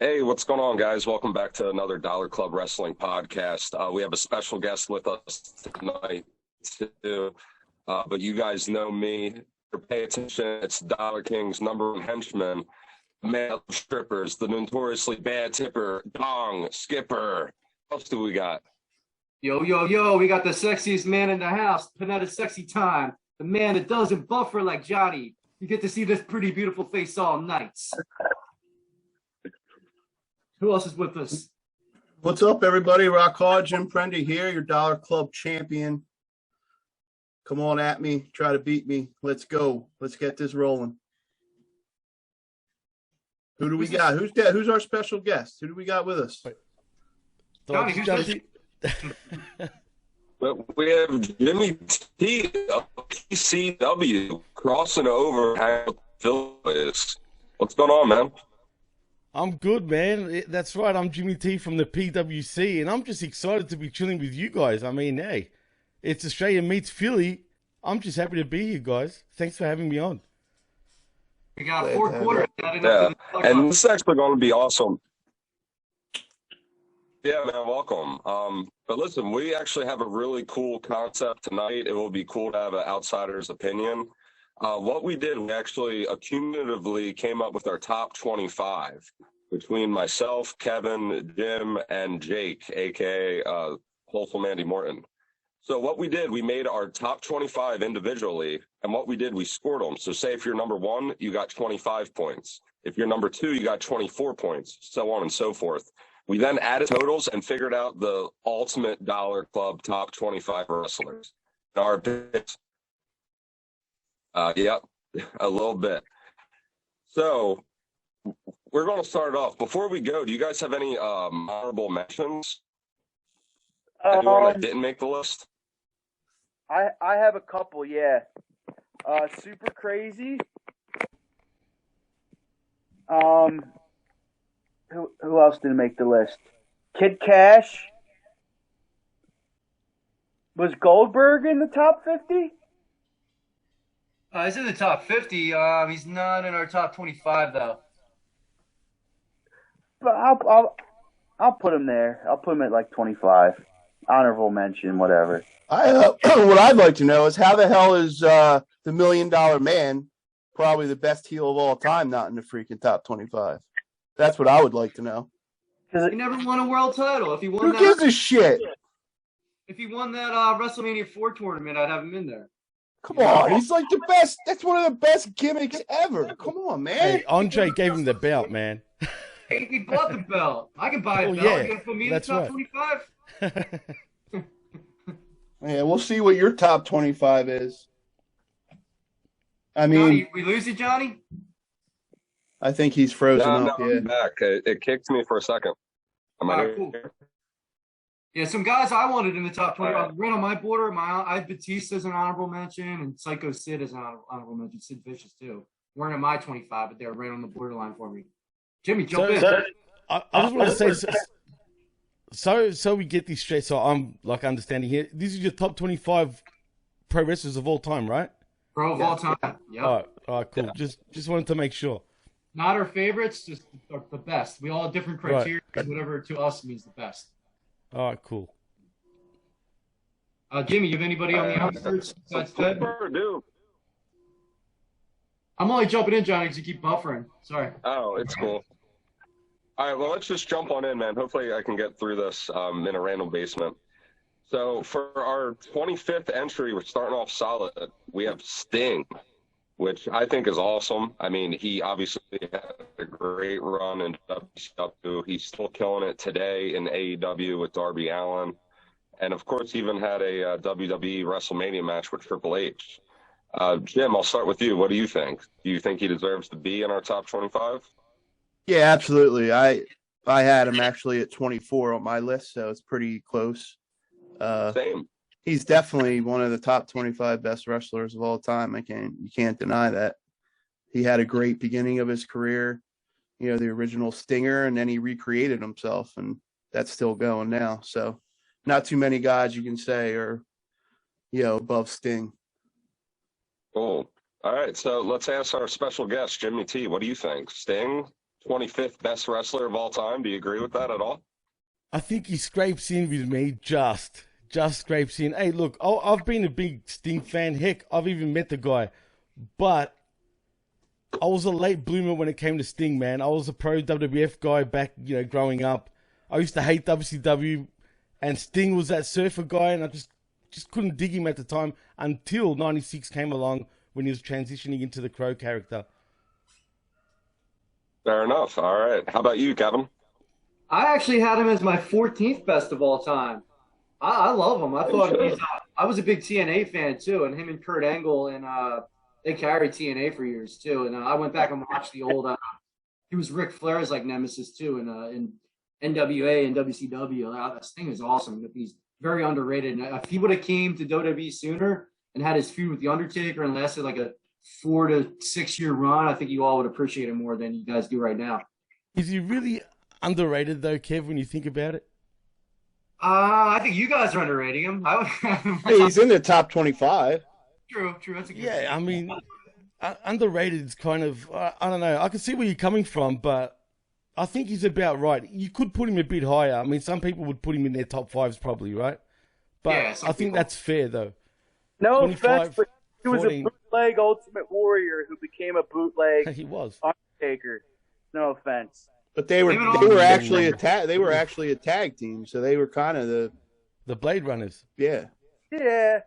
Hey, what's going on, guys? Welcome back to another Dollar Club Wrestling podcast. We have a special guest with us tonight, too. But you guys know me. Pay attention. It's Dollar King's number one henchman, male strippers, the notoriously bad tipper, Dong Skipper. What else do we got? Yo, yo, yo, we got the sexiest man in the house, Panetta Sexy Time, the man that doesn't buffer like Johnny. You get to see this pretty beautiful face all nights. Who else is with us? What's up, everybody? Rock hard, Jim Prendy here, your Dollar Club champion. Come on at me, try to beat me. Let's go. Let's get this rolling. Who do we got? Who's our special guest? Who do we got with us? Johnny, who's this? But we have Jimmy T of PCW crossing over how Phil is. What's going on, man? I'm good, man. That's right. I'm Jimmy T from the PWC, and I'm just excited to be chilling with you guys. I mean, hey, it's Australia meets Philly. I'm just happy to be here, guys. Thanks for having me on. We got four quarters. Yeah, and this is actually going to be awesome. Yeah, man, welcome. But listen, we actually have a really cool concept tonight. It will be cool to have an outsider's opinion. What we did, we actually accumulatively came up with our top 25 between myself, Kevin, Jim, and Jake, aka Wholesome Andy Morton. So what we did, we made our top 25 individually, and what we did, we scored them. So say if you're number one, you got 25 points. If you're number two, you got 24 points, so on and so forth. We then added totals and figured out the ultimate Dollar Club top 25 wrestlers. Our picks. Yep, a little bit. So we're going to start off. Before we go, do you guys have any honorable mentions? Anyone that didn't make the list? I have a couple, yeah. Super Crazy. Who else didn't make the list? Kid Cash. Was Goldberg in the top 50? He's in the top 50. He's not in our top 25, though. But I'll put him there. I'll put him at like 25. Honorable mention, whatever. What I'd like to know is how the hell is the $1 Million Man, probably the best heel of all time, not in the freaking top 25? That's what I would like to know. He never won a world title. If he won Who gives a shit? If he won that WrestleMania 4 tournament, I'd have him in there. Come on, he's like the best. That's one of the best gimmicks ever. Come on, man. Hey, Andre gave him the belt, man. He bought the belt. I can buy a belt. Yeah, You gonna put me in the top 25? Yeah, we'll see what your top 25 is. I mean, Johnny, we lose you, Johnny? I think he's frozen No, up. I'm back. It kicked me for a second. Am I here? Cool. Yeah, some guys I wanted in the top 20. Right on my border. I had Batista as an honorable mention, and Psycho Sid as an honorable mention. Sid Vicious, too. Weren't in my 25, but they were right on the borderline for me. Jimmy, jump in. I just want to say, so we get this straight, so I'm like understanding here. This is your top 25 pro wrestlers of all time, right? Pro of all time. Yep. All right, cool. Yeah. Just wanted to make sure. Not our favorites, just the best. We all have different criteria. Right. Whatever to us means the best. All right, cool. Jimmy, you have anybody on the outskirts besides Ted? Dude. I'm only jumping in, Johnny, because you keep buffering. Sorry. Oh, it's cool. All right, well, let's just jump on in, man. Hopefully I can get through this in a random basement. So for our 25th entry, we're starting off solid. We have Sting, which I think is awesome. I mean, he obviously had a great run in WCW. He's still killing it today in AEW with Darby Allin. And, of course, even had a WWE WrestleMania match with Triple H. Jim, I'll start with you. What do you think? Do you think he deserves to be in our top 25? Yeah, absolutely. I had him actually at 24 on my list, so it's pretty close. Same. He's definitely one of the top 25 best wrestlers of all time. You can't deny that. He had a great beginning of his career, the original Stinger, and then he recreated himself, and that's still going now. So not too many guys you can say are, above Sting. Cool. All right, so let's ask our special guest, Jimmy T. What do you think? Sting, 25th best wrestler of all time. Do you agree with that at all? I think he scrapes in with me, just scrapes in. Hey, look, I've been a big Sting fan. Heck, I've even met the guy. But I was a late bloomer when it came to Sting, man. I was a pro WWF guy back, growing up. I used to hate WCW, and Sting was that surfer guy, and I just couldn't dig him at the time until 96 came along when he was transitioning into the Crow character. Fair enough. All right. How about you, Kevin? I actually had him as my 14th best of all time. I love him. I thought I was a big TNA fan too, and him and Kurt Angle, and they carried TNA for years too. And I went back and watched the old. He was Ric Flair's like nemesis too, in NWA and WCW. This thing is awesome. He's very underrated. And if he would have came to WWE sooner and had his feud with the Undertaker and lasted like a 4 to 6 year run, I think you all would appreciate him more than you guys do right now. Is he really underrated though, Kev? When you think about it. I think you guys are underrating him. Hey, he's in the top 25. True. That's a good Yeah, I mean, underrated is kind of, I don't know. I can see where you're coming from, but I think he's about right. You could put him a bit higher. I mean, some people would put him in their top fives probably, right? But Yeah, I think that's fair, though. No 25, offense, but he was 14. a bootleg Ultimate Warrior who became a bootleg He was. Undertaker. No offense. But they were actually a tag team, so they were kind of The Blade Runners. yeah. Yeah.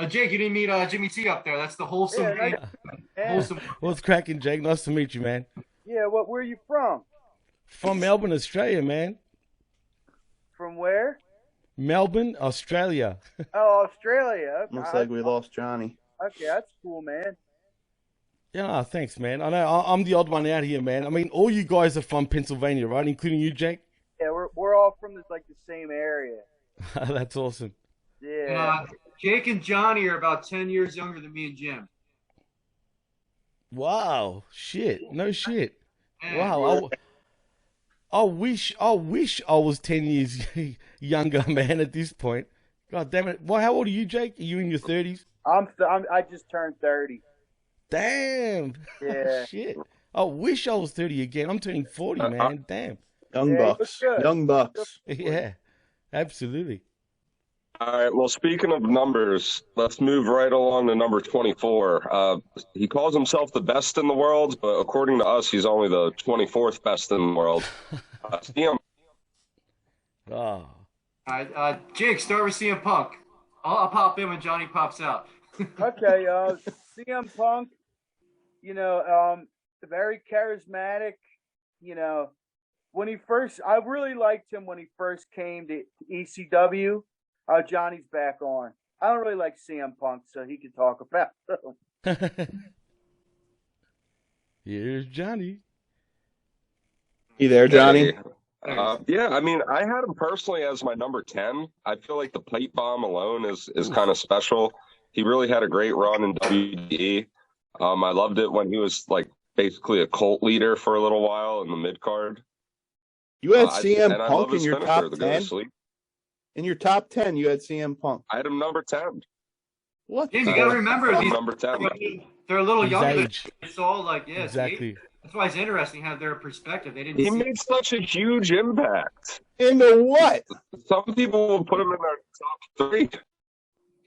Jake, you didn't meet Jimmy T up there. That's the wholesome. Wholesome. What's cracking, Jake? Nice to meet you, man. Yeah, where are you from? From Melbourne, Australia, man. From where? Melbourne, Australia. Oh, Australia. Okay. Looks like we lost Johnny. Okay, that's cool, man. Yeah, thanks, man. I know I'm the odd one out here, man. I mean, all you guys are from Pennsylvania, right? Including you, Jake? Yeah, we're all from the same area. That's awesome. Yeah. Jake and Johnny are about 10 years younger than me and Jim. Wow. Shit. No shit. Yeah. Wow. I wish I was 10 years younger, man, at this point. God damn it. Well, how old are you, Jake? Are you in your 30s? I just turned 30. Damn. Yeah. Shit. I wish I was 30 again. I'm turning 40, man. Damn. Young Bucks. Young Bucks. Yeah. Absolutely. All right. Well, speaking of numbers, let's move right along to number 24. He calls himself the best in the world, but according to us, he's only the 24th best in the world. CM. Oh. Jake, start with CM Punk. I'll pop in when Johnny pops out. Okay, CM Punk, very charismatic. I really liked him when he first came to ECW. Johnny's back on. I don't really like CM Punk, so he can talk about him. Here's Johnny. You there, Johnny? Yeah, I mean, I had him personally as my number 10. I feel like the pipe bomb alone is kind of special. He really had a great run in WWE. I loved it when he was like basically a cult leader for a little while in the mid card. You had CM I Punk love in your finisher, top the go to 10? sleep. In your top 10, you had CM Punk. I had him number 10. What? Jim, you gotta remember these. Number 10. They're a little His younger. age. It's all like Exactly. That's why it's interesting to have their perspective. They didn't. He see made such a huge impact. Into what? Some people will put him in their top 3.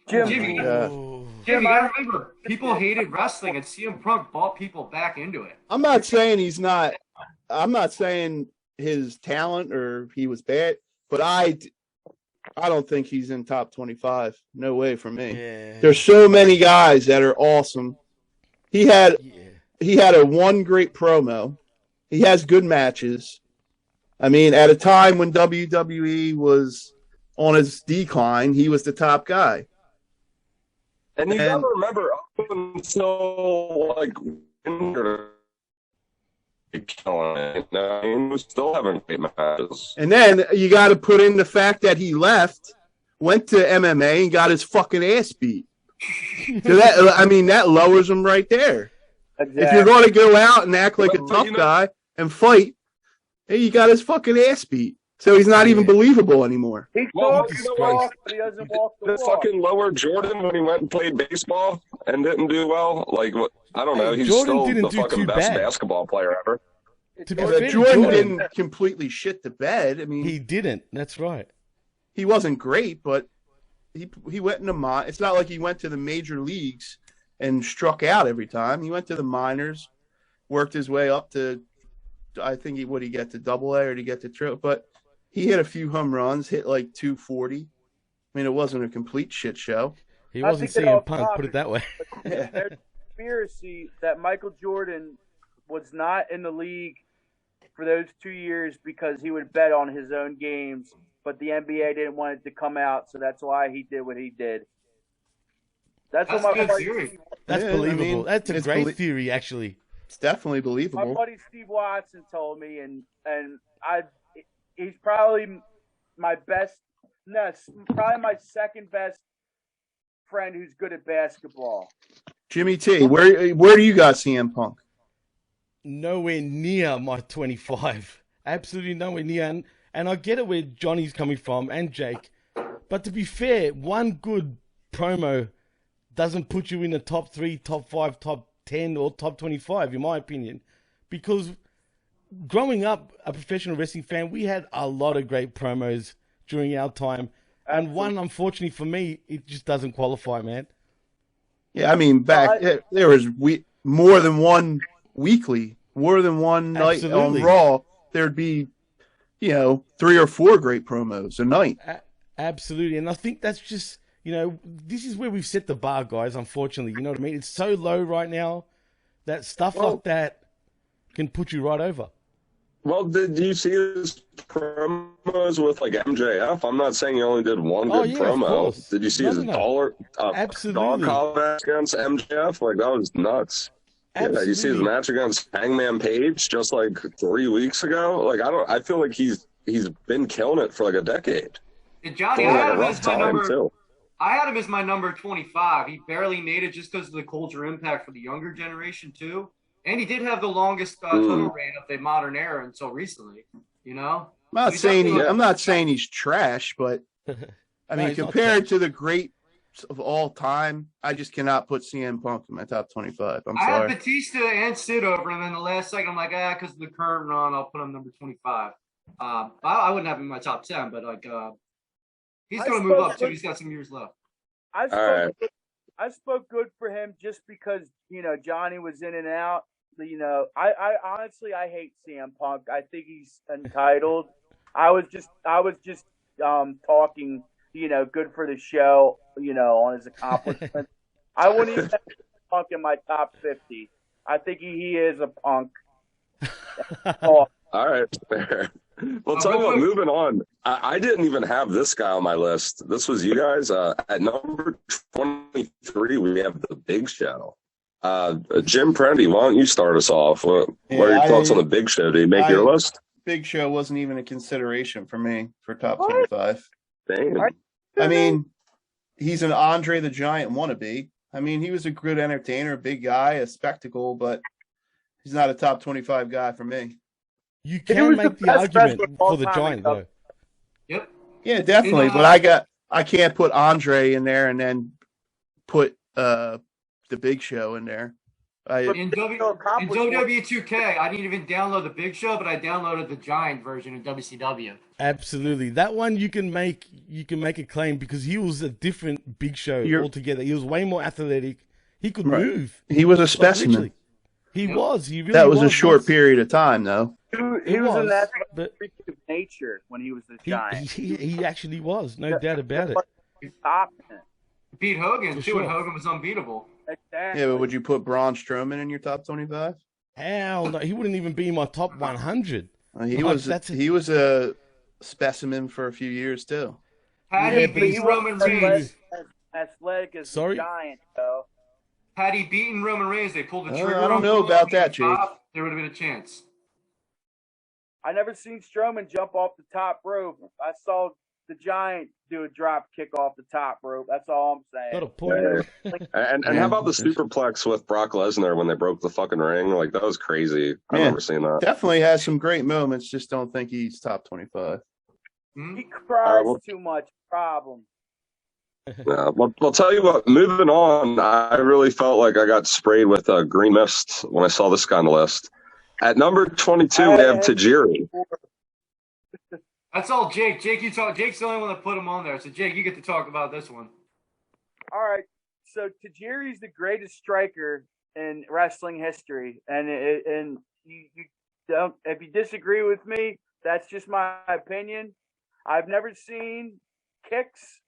Jim, Jimmy, Oh. Jim, you gotta remember, people hated wrestling, and CM Punk brought people back into it. I'm not saying he's not. I'm not saying his talent or he was bad, but I don't think he's in top 25. No way for me. Yeah. There's so many guys that are awesome. He had a one great promo. He has good matches. I mean, at a time when WWE was on its decline, he was the top guy. And you gotta remember, up until like killing it, he was still having great matches. And then you got to put in the fact that he left, went to MMA, and got his fucking ass beat. So that lowers him right there. exactly. If you're going to go out and act like a tough guy and fight, hey, you got his fucking ass beat. So he's not even believable anymore. He Well, talks you the know what? walk, but he doesn't walk the The walk. fucking lower Jordan when he went and played baseball and didn't do well. Like, I don't know. Hey, He's Jordan still didn't the do fucking too best bad. basketball player ever. To be But fair to Jordan Jordan, didn't completely shit the bed. I mean, he didn't. That's right. he wasn't great, but he went in the mine. It's not like he went to the major leagues and struck out every time. He went to the minors, worked his way up to, I think would he get to Double A or did he get to Triple? But he hit a few home runs, hit like 240. I mean, it wasn't a complete shit show. He I wasn't think that CM all Punk, put it that way. There's a conspiracy that Michael Jordan was not in the league for those 2 years because he would bet on his own games, but the NBA didn't want it to come out, so that's why he did what he did. That's That's what a my good buddy, theory. That's Yeah, I believable. mean, That's a it's great theory, actually. It's definitely my believable. buddy Steve Watson told me, and he's probably my best, no, probably my second best friend who's good at basketball. Jimmy T, where do you got CM Punk? Nowhere near my 25. Absolutely nowhere near. And I get it where Johnny's coming from and Jake. But to be fair, one good promo doesn't put you in the top 3, top 5, top 10, or top 25, in my opinion. Because growing up a professional wrestling fan, we had a lot of great promos during our time. And one, unfortunately for me, it just doesn't qualify, man. Yeah, I mean, there was more than one weekly, more than one night Absolutely. on Raw. There'd be, 3 or 4 great promos a night. Absolutely. And I think that's just, this is where we've set the bar, guys, unfortunately. You know what I mean? It's so low right now that stuff like that can put you right over. Well, did you see his promos with like MJF? I'm not saying he only did one good Of promo. course. Did you see No, his no. dog Absolutely. collar match against MJF? Like, that was nuts. Absolutely. Yeah, you see his match against Hangman Page just like 3 weeks ago. Like, I feel like he's been killing it for like a decade. And Johnny, For I like had a him rough as my time number. too. I had him as my number 25. He barely made it just because of the culture impact for the younger generation too. And he did have the longest total reign of the modern era until recently. I'm not saying he's trash, but I mean, he's not compared to the greats of all time, I just cannot put CM Punk in my top 25. I'm I sorry. had Batista and Sid over, and then the last second, I'm like, because of the current run, I'll put him number 25. I wouldn't have him in my top 10, but like, he's going to move up too. He's got some years left. I spoke good for him just because Johnny was in and out. I honestly hate CM Punk. I think he's entitled. I was just talking good for the show on his accomplishments. I wouldn't even have Punk in my top 50. I think he is a punk. All right, fair. Well, tell you what, moving on. I didn't even have this guy on my list. This was you guys. At number 23, we have the Big Show. Jim Prendy, why don't you start us off? What are your thoughts on the Big Show? Did he make your list? Big Show wasn't even a consideration for me for top 25. Damn. I mean, he's an Andre the Giant wannabe. I mean, he was a good entertainer, a big guy, a spectacle, but he's not a top 25 guy for me. You can make the argument for the Giant, though. Yep. Yeah, definitely. But I can't put Andre in there and then put the Big Show in there. In WWE 2K, I didn't even download the Big Show, but I downloaded the Giant version of WCW. Absolutely, that one you can make a claim because he was a different Big Show altogether. He was way more athletic. He could move. He was a specimen. He was. He really that was a short period of time, though. He was an athletic freak of nature when he was the Giant. He actually was, no doubt about it. Beat Hogan too, and Hogan was unbeatable. Exactly. Yeah, but would you put Braun Strowman in your top 25? Hell no, he wouldn't even be in my top 100. He was a specimen for a few years too. Had he beaten Roman Reigns, athletic as the Giant, though. Had he beaten Roman Reigns, they pulled the trigger. I don't know about that, Jake. There would have been a chance. I never seen Strowman jump off the top rope. I saw the Giant do a drop kick off the top rope. That's all I'm saying. Got a point. And how about the superplex with Brock Lesnar when they broke the fucking ring? Like, that was crazy. I've never seen that. Definitely has some great moments. Just don't think he's top 25. Hmm? He cries well- too much. Problem. Well, I'll tell you what. Moving on, I really felt like I got sprayed with green mist when I saw this guy on the list. At number 22, we have Tajiri. That's all Jake. Jake's the only one that put him on there. So Jake, you get to talk about this one. All right. So Tajiri's the greatest striker in wrestling history, and you don't, if you disagree with me, that's just my opinion. I've never seen kicks,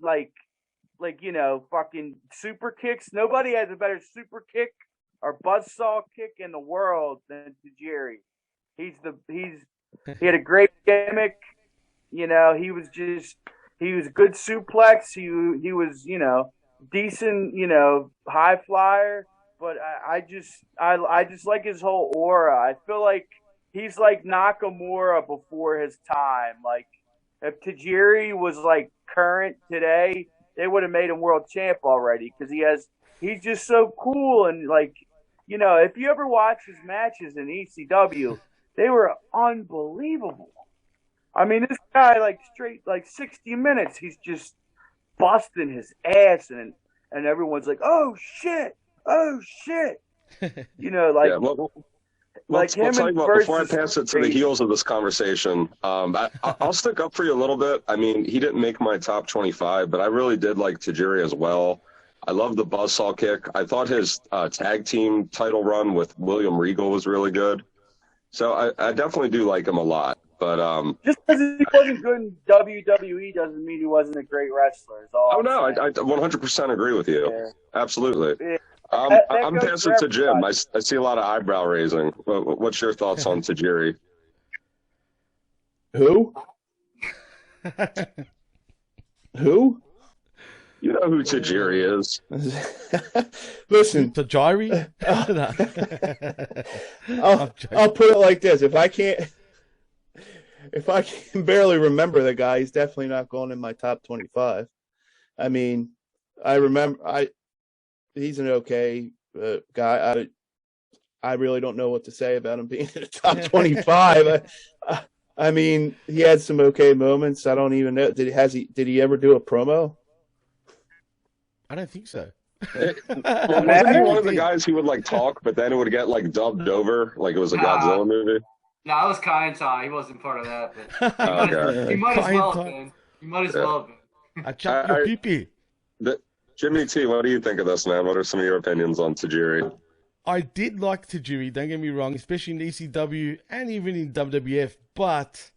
like fucking super kicks. Nobody has a better super kick or buzzsaw kick in the world than Tajiri. He had a great gimmick. He was a good suplex. He was, decent, high flyer. But I just like his whole aura. I feel like he's like Nakamura before his time. Like if Tajiri was like current today, they would have made him world champ already because he's just so cool and like, if you ever watch his matches in ECW, they were unbelievable. I mean, this guy like straight like 60 minutes, he's just busting his ass and everyone's like, oh shit. Like Yeah, well, like him I'll tell you and what, before I versus pass it to the crazy. heels of this conversation, I'll stick up for you a little bit. I mean, he didn't make my top 25, but I really did like Tajiri as well. I love the buzzsaw kick. I thought his tag team title run with William Regal was really good. So I definitely do like him a lot. But Just because he wasn't good in WWE doesn't mean he wasn't a great wrestler. Is all oh I'm no, I saying. 100% agree with you. Yeah. Absolutely. Yeah. I'm goes passing for to Jim. I everybody. see a lot of eyebrow raising. What's your thoughts on Tajiri? Who? Who? You know who Tajiri is. Listen, Tajiri? I'll put it like this: if I can barely remember the guy, he's definitely not going in my top 25. I mean, he's an okay guy. I really don't know what to say about him being in the top 25. I mean, he had some okay moments. I don't even know. Did he ever do a promo? I don't think so. Well, wasn't he one of the guys who would like talk, but then it would get like dubbed over, like it was a Godzilla movie? No, it was Kai and Tai. He wasn't part of that. But Okay. he might as Kai well and have Tai. been. He might as well have been. I chopped your pee-pee. Jimmy T, what do you think of this, man? What are some of your opinions on Tajiri? I did like Tajiri, don't get me wrong, especially in ECW and even in WWF, but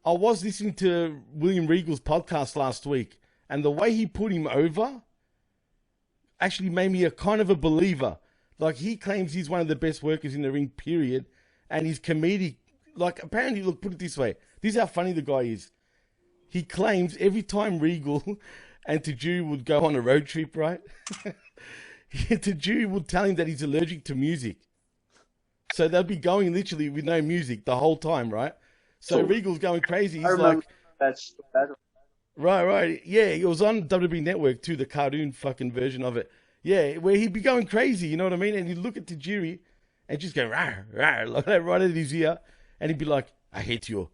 I was listening to William Regal's podcast last week, and the way he put him over actually made me a kind of a believer. Like, he claims he's one of the best workers in the ring, period, and his comedic, like, apparently, look, put it this way, this is how funny the guy is. He claims every time Regal and Tajiri would go on a road trip, right? Tajiri would tell him that he's allergic to music. So they'll be going literally with no music the whole time, right? So Regal's going crazy. He's like, that's right. Yeah, it was on WWE Network too, the cartoon fucking version of it. Yeah, where he'd be going crazy, you know what I mean? And he'd look at Tajiri and just go, rah, rah, like that right at his ear. And he'd be like, I hate you.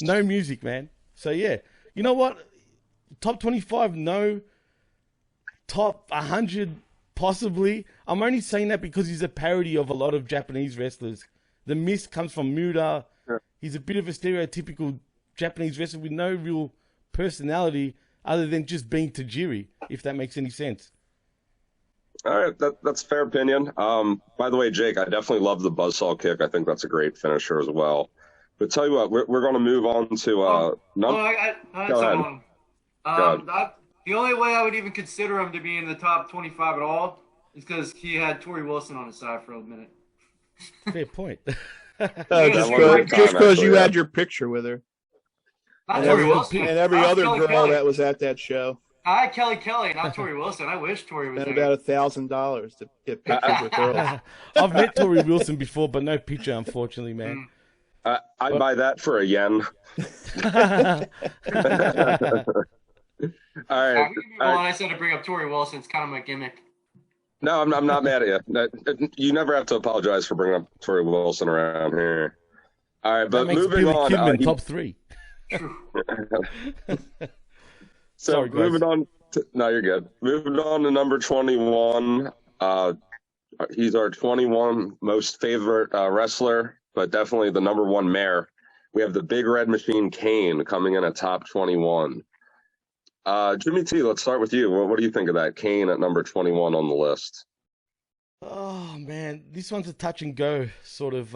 No music, man. So yeah, you know what? Top 25, no. Top 100, possibly. I'm only saying that because he's a parody of a lot of Japanese wrestlers. The Mist comes from Muda. Sure. He's a bit of a stereotypical Japanese wrestler with no real personality other than just being Tajiri, if that makes any sense. All right, that's a fair opinion. By the way, Jake, I definitely love the buzzsaw kick. I think that's a great finisher as well. But tell you what, we're going to move on to I had Go someone. ahead. The only way I would even consider him to be in the top 25 at all is because he had Tori Wilson on his side for a minute. Fair point. Just one because time, you actually, had your picture with her. Not And Tori every, Wilson. and every I had other Kelly girl Kelly. that was at that show. I had Kelly, not Tori Wilson. I wish Tori was Spent there. about $1,000 to get pictures with girls. I've met Tori Wilson before, but no picture, unfortunately, man. I'd buy that for a yen. All right. I said to bring up Tori Wilson. It's kind of my gimmick. No, I'm not mad at you. You never have to apologize for bringing up Tori Wilson around here. All right, That but makes moving Billy on. Kidman top 3. So Sorry, guys. moving on. No, you're good. Moving on to number 21. He's our 21 most favorite wrestler, but definitely the number one mayor. We have the Big Red Machine Kane coming in at top 21. Jimmy T, let's start with you. What do you think of that? Kane at number 21 on the list. Oh man, this one's a touch and go sort of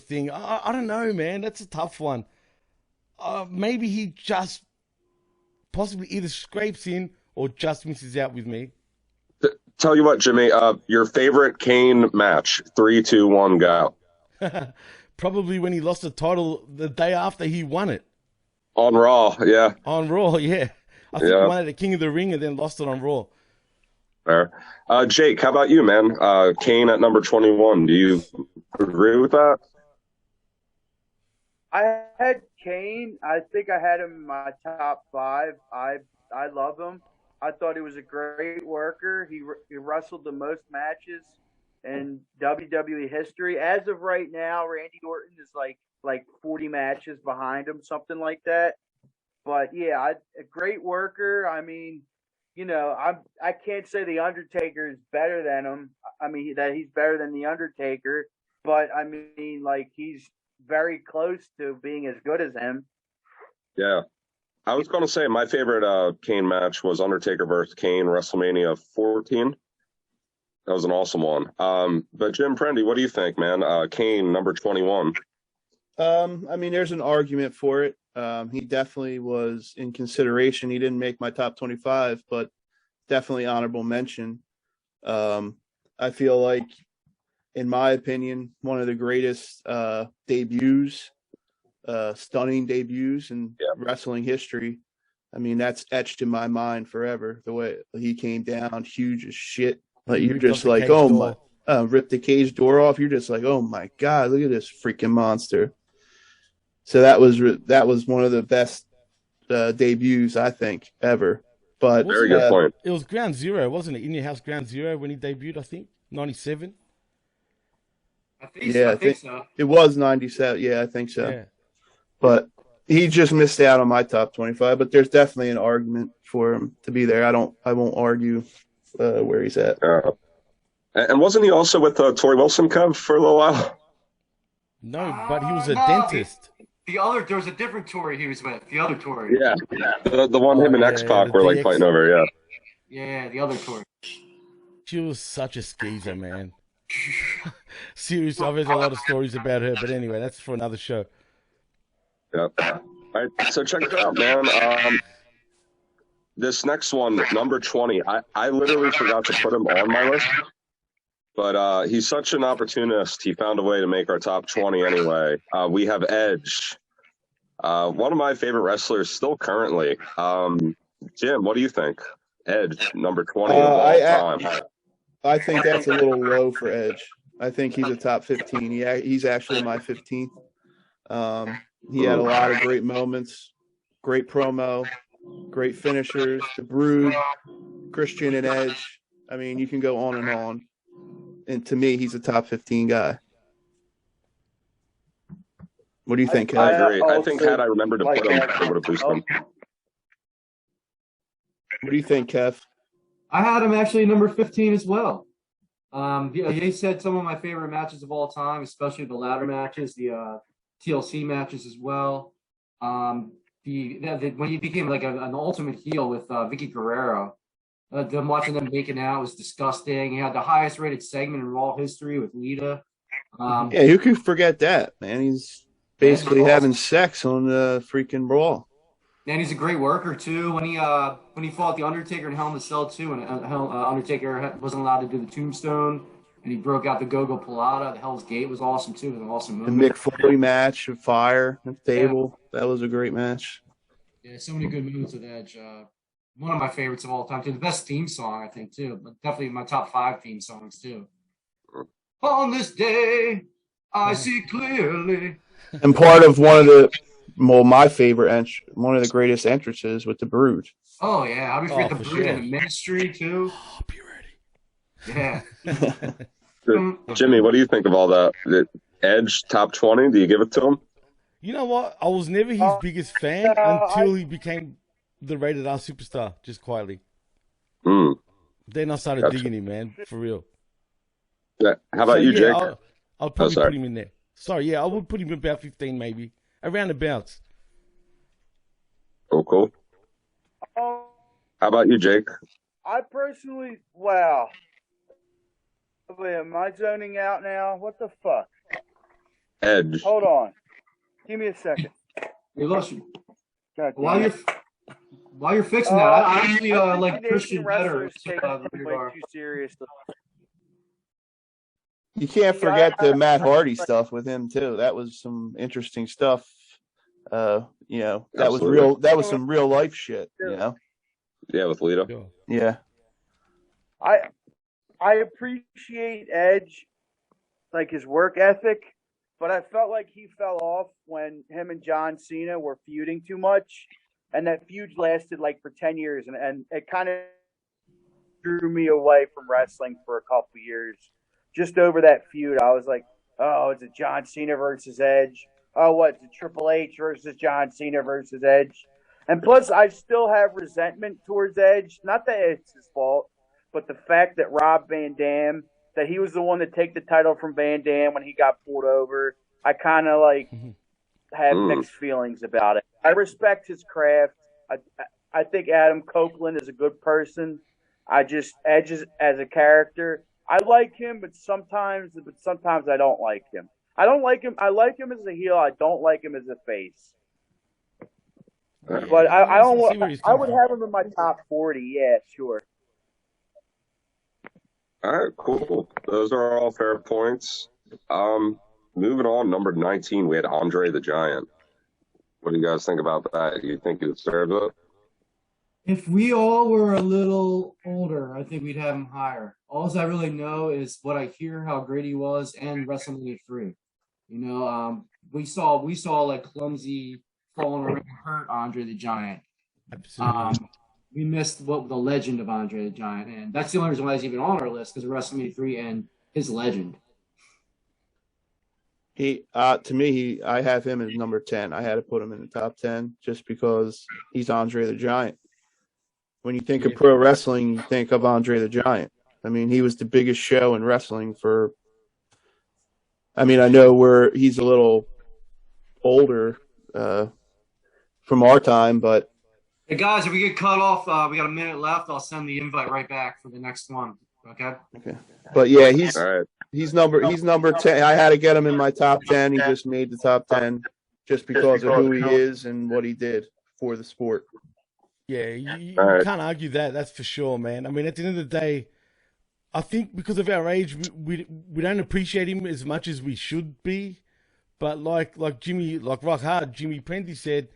thing. I don't know, man. That's a tough one. Maybe he just possibly either scrapes in or just misses out with me. Tell you what, Jimmy, your favorite Kane match. 3, 2, 1, go. Probably when he lost the title the day after he won it. On Raw, yeah. On Raw, yeah. I think he won it at King of the Ring and then lost it on Raw. Fair. Jake, how about you, man? Kane at number 21. Do you agree with that? I had Kane. I think I had him in my top 5. I love him. I thought he was a great worker. He wrestled the most matches in WWE history. As of right now, Randy Orton is like 40 matches behind him, something like that. But yeah, a great worker. I mean, you know, I can't say the Undertaker is better than him. I mean that he's better than the Undertaker, but I mean like he's very close to being as good as him. Yeah. I was going to say my favorite Kane match was Undertaker versus Kane, WrestleMania 14. That was an awesome one. But Jim Prendy, what do you think, man? Kane, number 21. I mean, there's an argument for it. He definitely was in consideration. He didn't make my top 25, but definitely honorable mention. I feel like, in my opinion, one of the greatest debuts, stunning debuts in wrestling history. I mean, that's etched in my mind forever. The way he came down, huge as shit. Like you're just like, oh my, ripped the cage door off. You're just like, oh my god, look at this freaking monster. So that was one of the best debuts I think ever. But very good point. It was Ground Zero, wasn't it? In Your House Ground Zero when he debuted, I think 97. I think so. It was 97. Yeah, I think so. Yeah. But he just missed out on my top 25. But there's definitely an argument for him to be there. I won't argue where he's at. And wasn't he also with Tori Wilson for a little while? No, but he was a dentist. There was a different Tory he was with. The other Tory. Yeah. The one him and X-Pac were like fighting over, yeah. Yeah, the other Tory. She was such a skeezer, man. Seriously, I've heard a lot of stories about her, but anyway, that's for another show. Yeah. All right, so check it out, man. This next one, number 20, I literally forgot to put him on my list, but he's such an opportunist. He found a way to make our top 20 anyway. We have Edge, one of my favorite wrestlers still currently. Jim, what do you think? Edge, number 20 of all time. I think that's a little low for Edge. I think he's a top 15. He's actually my 15th. He had a lot of great moments, great promo, great finishers, The Brood, Christian and Edge. I mean, you can go on and on. And to me, he's a top 15 guy. What do you think, Kev? I agree. I think had I remembered to put him, it would have boosted him. What do you think, Kev? I had him actually number 15 as well. He said some of my favorite matches of all time, especially the ladder matches, the TLC matches as well. When he became like an ultimate heel with Vicky Guerrero, them watching them making out was disgusting. He had the highest rated segment in Raw history with Lita. Yeah, who could forget that, man? He's basically having sex on the freaking Raw. And he's a great worker too. When he fought the Undertaker in Hell in a Cell too, and Undertaker wasn't allowed to do the Tombstone, and he broke out the Go-Go Pilata. The Hell's Gate was awesome too. It was an awesome movie. The Mick Foley match, Fire, the Table. Yeah. That was a great match. Yeah, so many good moves with Edge. One of my favorites of all time too. The best theme song, I think, too. But definitely my top 5 theme songs too. On this day, I see clearly. And part of my favorite one of the greatest entrances with The Brood. Oh yeah, I'll be forget The Brood and the Ministry too. Oh, be ready. Yeah. Jimmy, what do you think of all that? Edge top 20. Do you give it to him? You know what? I was never his biggest fan until he became the rated R superstar, just quietly. Then I started digging him, man, for real. Yeah. How about you, Jake? I'll probably put him in there. Sorry, yeah, I would put him about 15, maybe. Around about. Oh, cool. How about you, Jake? I personally, wow. Wait, am I zoning out now? What the fuck? Edge. Hold on. Give me a second. We lost you. God, While you're fixing that, I actually like Christian better. Way too seriously. You can't forget the Matt Hardy stuff with him too. That was some interesting stuff. You know, that was real. That was some real life shit. You know. Yeah, with Lita. Yeah. I appreciate Edge, like his work ethic, but I felt like he fell off when him and John Cena were feuding too much, and that feud lasted like for 10 years, and it kind of drew me away from wrestling for a couple years. Just over that feud, I was like, oh, is it John Cena versus Edge? Oh, what, is it Triple H versus John Cena versus Edge? And plus, I still have resentment towards Edge. Not that it's his fault, but the fact that Rob Van Dam, that he was the one to take the title from Van Dam when he got pulled over, I kind of like have mixed feelings about it. I respect his craft. I think Adam Copeland is a good person. Edge as a character, I like him, but sometimes I don't like him. I don't like him. I like him as a heel. I don't like him as a face. But I don't want. I would have him in my top 40. Yeah, sure. All right, cool. Those are all fair points. Moving on, number 19, we had Andre the Giant. What do you guys think about that? Do you think he deserves it? If we all were a little older, I think we'd have him higher. All I really know is what I hear, how great he was, and WrestleMania 3. You know, we saw like clumsy, falling around, hurt Andre the Giant. Absolutely. We missed the legend of Andre the Giant, and that's the only reason why he's even on our list, because of WrestleMania 3 and his legend. To me, I have him as number 10. I had to put him in the top 10 just because he's Andre the Giant. When you think of pro wrestling, you think of Andre the Giant. I mean, he was the biggest show in wrestling for. I mean, I know he's a little older from our time, but. Hey guys, if we get cut off, we got a minute left. I'll send the invite right back for the next one. Okay. But yeah, he's number 10. I had to get him in my top 10. He just made the top 10 just because of who he is and what he did for the sport. Yeah, you can't argue that. That's for sure, man. I mean, at the end of the day, I think because of our age, we don't appreciate him as much as we should be. But like Rock Hard, Jimmy Prendy said,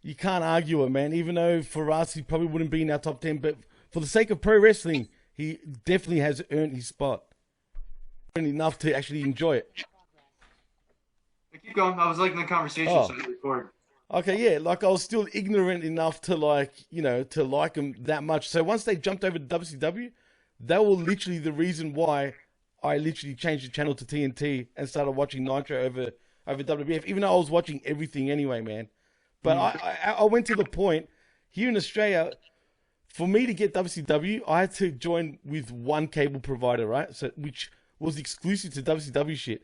you can't argue it, man. Even though for us, he probably wouldn't be in our top 10. But for the sake of pro wrestling, he definitely has earned his spot. Earned enough to actually enjoy it. Keep going. I was liking the conversation, so I record. Okay, yeah, like I was still ignorant enough to to like him that much. So once they jumped over to WCW, that was literally the reason why I literally changed the channel to TNT and started watching Nitro over WWF, even though I was watching everything anyway, man. But I went to the point here in Australia, for me to get WCW, I had to join with one cable provider, right? So which was exclusive to WCW shit.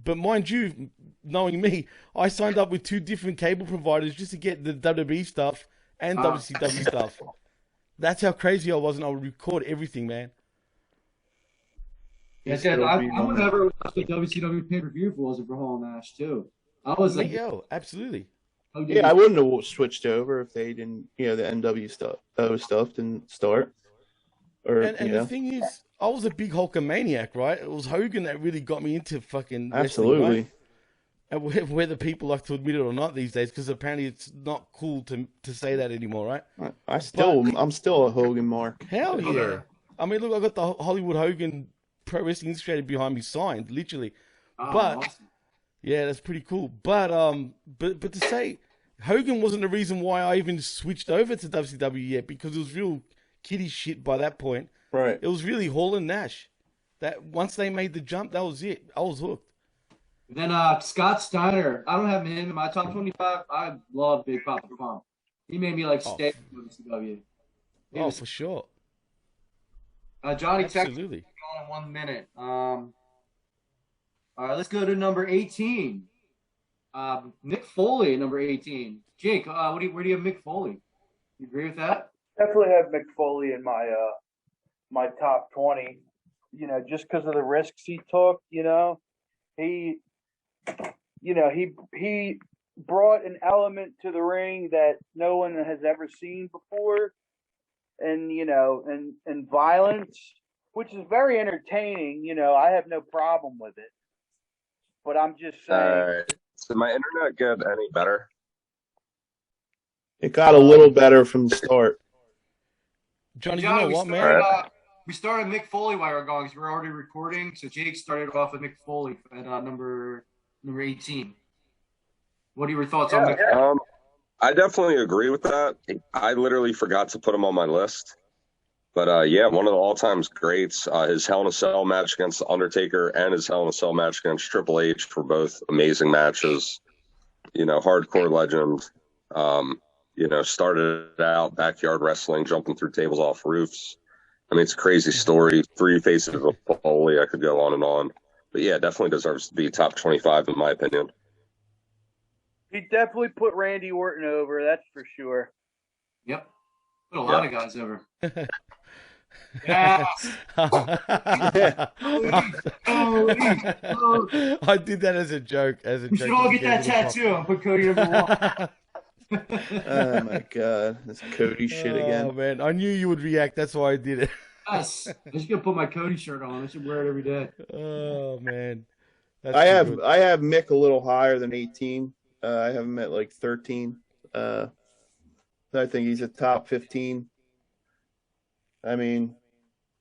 But mind you, knowing me, I signed up with 2 different cable providers just to get the WWE stuff and WCW stuff. That's how crazy I was, and I would record everything, man. Yeah, I would never watch the WCW pay-per-view if it wasn't for Hall and Nash, too. I was like, yo, absolutely. Yeah, I wouldn't have switched over if they didn't, the NW stuff didn't start. And the thing is, I was a big Hulkamaniac, right? It was Hogan that really got me into fucking absolutely. Wrestling, right? And whether people like to admit it or not these days, because apparently it's not cool to say that anymore, right? I'm still a Hogan mark. Hell yeah! I mean, look, I got the Hollywood Hogan Pro Wrestling Illustrated behind me signed, literally. But awesome. Yeah, that's pretty cool. But to say Hogan wasn't the reason why I even switched over to WCW yet, because it was real kiddie shit by that point. Right. It was really Hall and Nash. That once they made the jump, that was it. I was hooked. Then Scott Steiner. I don't have him in my top 25. I love Big Papa Pump. He made me like Oh, stay with CW. He Oh, was for sure. Johnny Tech Absolutely. on in 1 minute. All right, let's go to number 18. Mick Foley, number 18. Jake, where do you have Mick Foley? You agree with that? Definitely have Mick Foley in my top 20. Just because of the risks he took. He he brought an element to the ring that no one has ever seen before, and and violence, which is very entertaining. I have no problem with it, but I'm just saying. Did my internet get any better? It got a little better from the start. Johnny, you Johnny, know we what, man? started, we started Mick Foley while we were going because we were already recording. So Jake started off with Mick Foley at number 18. What are your thoughts on Mick? I definitely agree with that. I literally forgot to put him on my list. But yeah, one of the all-time greats. His Hell in a Cell match against The Undertaker and his Hell in a Cell match against Triple H were both amazing matches. Hardcore legend. Started out backyard wrestling, jumping through tables off roofs. I mean, it's a crazy story. 3 faces of Foley. I could go on and on. But yeah, definitely deserves to be top 25 in my opinion. He definitely put Randy Orton over, that's for sure. Yep. Put a lot of guys over. Yes. I did that as a joke. We should all get that tattoo and put Cody number 1. Oh my god, that's Cody shit again. Oh man, I knew you would react. That's why I did it. Yes, I'm just gonna put my Cody shirt on. I should wear it every day. Oh man, I have Mick a little higher than 18. I have him at like 13. I think he's a top 15. I mean,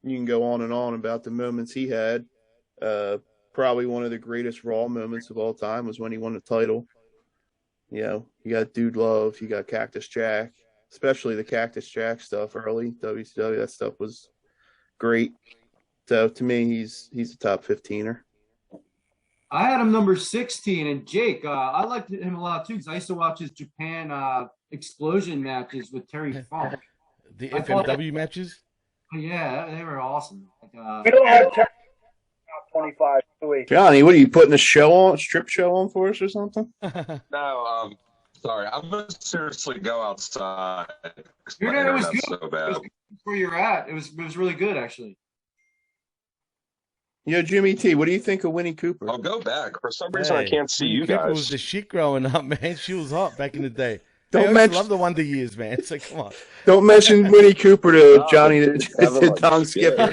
you can go on and on about the moments he had. Probably one of the greatest Raw moments of all time was when he won the title. You got Dude Love, you got Cactus Jack, especially the Cactus Jack stuff early WCW. That stuff was great. So to me, he's a top 15er. I had him number 16, and Jake, I liked him a lot too because I used to watch his Japan explosion matches with Terry Funk. The FMW matches. Yeah, they were awesome. We don't have top 25, do we? Johnny, what are you putting a strip show on for us or something? No, sorry. I'm gonna seriously go outside. Your net was good. So bad. It was good where you're at. It was really good actually. Jimmy T, what do you think of Winnie Cooper? I'll go back. For some reason, I can't see you Cooper guys. was the shit growing up, man. She was hot back in the day. Don't I mention love the Wonder Years, man. So come on. Don't mention Winnie Cooper to Johnny the tongue skipper.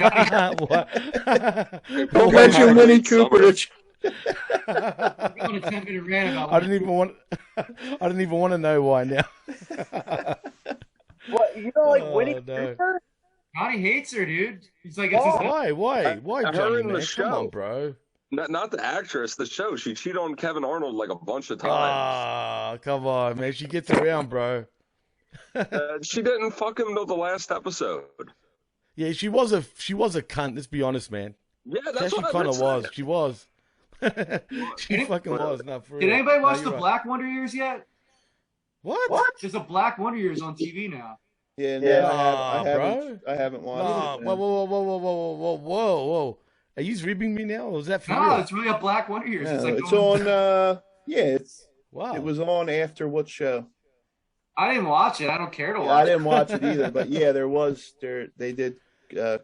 Don't mention Winnie Cooper to. I don't even want to know why now. What, you don't like Winnie No. Cooper? Johnny hates her, dude. He's like, Why, her Johnny, in the man? show. Come on, bro. Not the actress, the show. She cheated on Kevin Arnold like a bunch of times. Ah, come on, man. She gets around, bro. She didn't fuck him till the last episode. Yeah, she was a cunt. Let's be honest, man. Yeah, that's She what kind I of was. She was. She fucking was. Not for real. Did anybody watch No, the you're right. Black Wonder Years yet? What? There's a Black Wonder Years on TV now. Yeah, I haven't watched it. Whoa. Are you ribbing me now? Or is that for No, real? it's really a Black Wonder Years. No, It's it's on. Wow. It was on after what show? I didn't watch it. I don't care to watch I didn't watch it either, but yeah, they did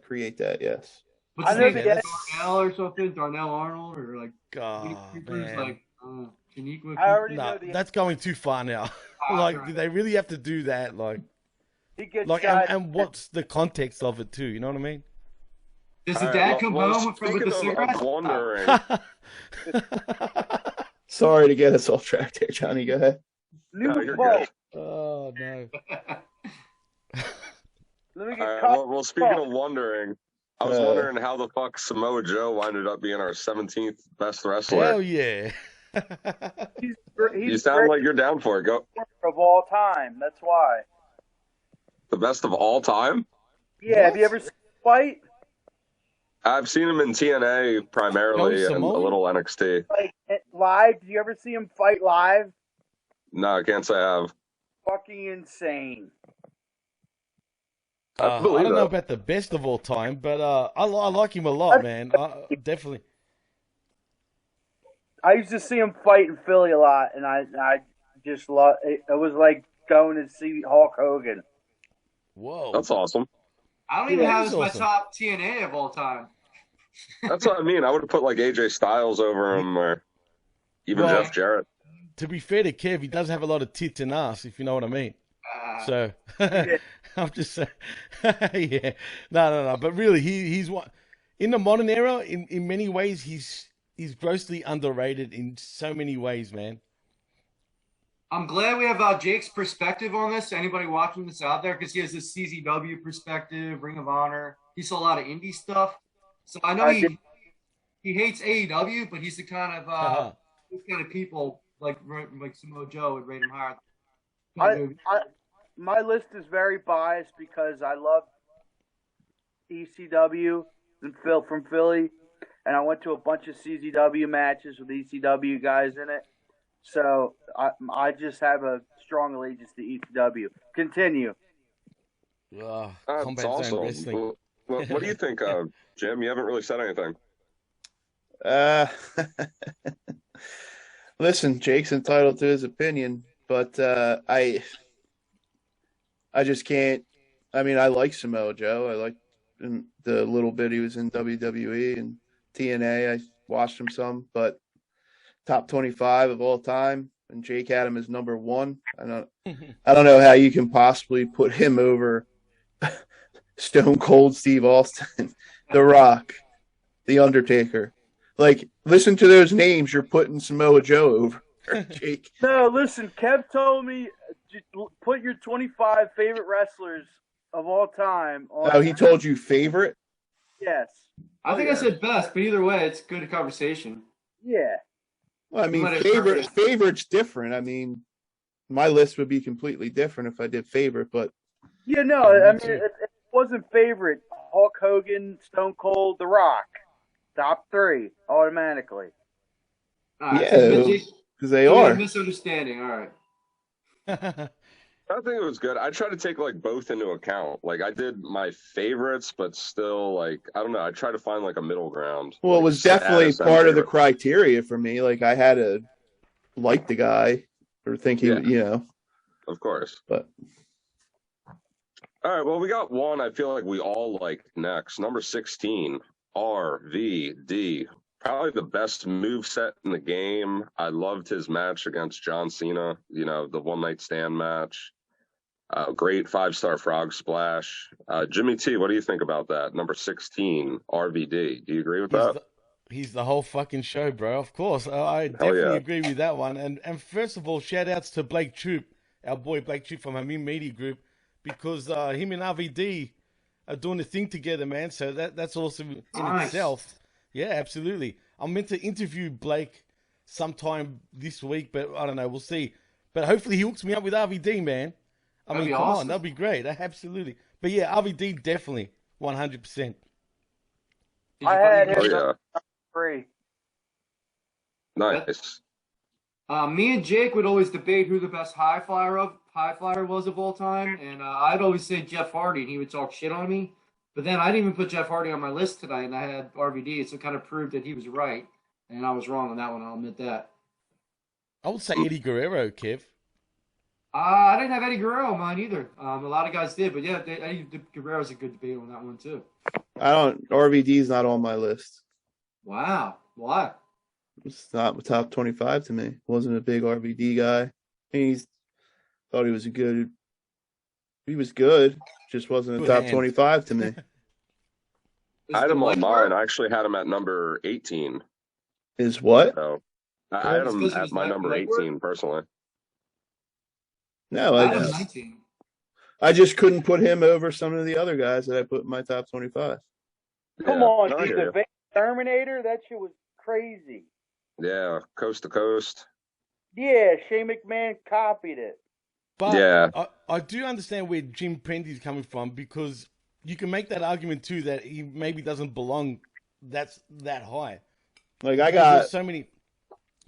create that. Yes. What's I his know name? the- Darnell or something? Darnell Arnold or like God, Cooper's man. like Shaniqua. I already No, know the that's going too far now. Like, do they really have to do that? Like, he gets like, shot. and what's the context of it too? You know what I mean? Does the dad come home with the cigarettes? I'm wondering. Sorry to get us off track there, Johnny. Go ahead. No, you're Ball. good. Oh no. Let me get All right, caught. well, speaking of wondering, I was wondering how the fuck Samoa Joe ended up being our 17th best wrestler. Hell yeah. He's You sound like you're down for it. Go. of all time. That's why. The best of all time? Yeah. Have you ever seen him fight? I've seen him in TNA primarily No, and a Samoa? little NXT. live? Did you ever see him fight live? No, I can't say I have. Fucking insane. I I believe don't know that. about the best of all time, but I like him a lot, man. Definitely. I used to see him fight in Philly a lot, and I just love it. It was like going to see Hulk Hogan. Whoa. That's awesome. I don't even Yeah, have he's as my awesome. top TNA of all time. That's what I mean. I would have put like AJ Styles over him, or even Well- Jeff Jarrett. To be fair to Kev, he does have a lot of tits and ass, if you know what I mean. So I'm just saying, yeah, no. But really, he's one in the modern era. In many ways, he's grossly underrated in so many ways, man. I'm glad we have Jake's perspective on this. Anybody watching this out there, because he has this CZW perspective, Ring of Honor. He saw a lot of indie stuff, so I know he hates AEW, but he's the kind of these kind of people like Samoa Joe would rate him higher. My list is very biased because I love ECW from Philly, and I went to a bunch of CZW matches with ECW guys in it. So I just have a strong allegiance to ECW. Continue. That's That's awesome. wrestling. What do you think, Jim? You haven't really said anything. Listen, Jake's entitled to his opinion, but I just can't. I mean, I like Samoa Joe. I like the little bit he was in WWE and TNA. I watched him some, but top 25 of all time, and Jake had him as number 1. I don't know how you can possibly put him over Stone Cold Steve Austin, The Rock, The Undertaker. Like, listen to those names you're putting Samoa Joe over, Jake. No, listen, Kev told me put your 25 favorite wrestlers of all time on. Oh, he told you favorite? Yes. I think I said best, but either way, it's good conversation. Yeah. Well, I mean, favorite's different. I mean, my list would be completely different if I did favorite, but Yeah, no, I mean, it wasn't favorite. Hulk Hogan, Stone Cold, The Rock. Top 3 automatically. yeah, because they are. Misunderstanding. All right. I think it was good. I tried to take like both into account. Like I did my favorites, but still, like I don't know. I tried to find like a middle ground. Well, it was definitely part of the criteria for me. Like I had to like the guy or think he, Of course. But all right, well, we got one I feel like we all like next. Number 16, RVD. Probably the best move set in the game. I loved his match against John Cena, the one-night stand match. Great 5-star frog splash. Jimmy T, what do you think about that? Number 16, RVD. Do you agree with that? He's the whole fucking show, bro. Of course. I definitely agree with that one. And first of all, shout outs to Blake Troop, our boy Blake Troop from Hameen Media Group, because him and RVD are doing a thing together, man. So that's awesome in itself. Yeah, absolutely. I'm meant to interview Blake sometime this week, but I don't know. We'll see. But hopefully he hooks me up with RVD, man. Come on. That'd be great. Absolutely. But yeah, RVD definitely 100%. I had him free. Nice. Me and Jake would always debate who the best high flyer was of all time, and I'd always say Jeff Hardy, and he would talk shit on me. But then I didn't even put Jeff Hardy on my list tonight, and I had RVD, so it kind of proved that he was right, and I was wrong on that one. I'll admit that. I would say Eddie Guerrero, Kev. I didn't have Eddie Guerrero on mine either. A lot of guys did, but yeah, Eddie Guerrero's a good debate on that one too. RVD's not on my list. Wow. Why? It's not top 25 to me. Wasn't a big RVD guy. Thought he was good. He was good. Just wasn't a top 25 to me. I had him on mine. I actually had him at number 18. Is what? So I had him at my number 18 personally. No, I just couldn't put him over some of the other guys that I put in my top 25. Come on, dude. The Terminator, that shit was crazy. Yeah, coast to coast. Yeah, Shane McMahon copied it. But yeah. I do understand where Jim Prendy is coming from, because you can make that argument too that he maybe doesn't belong that high. Like I got so many.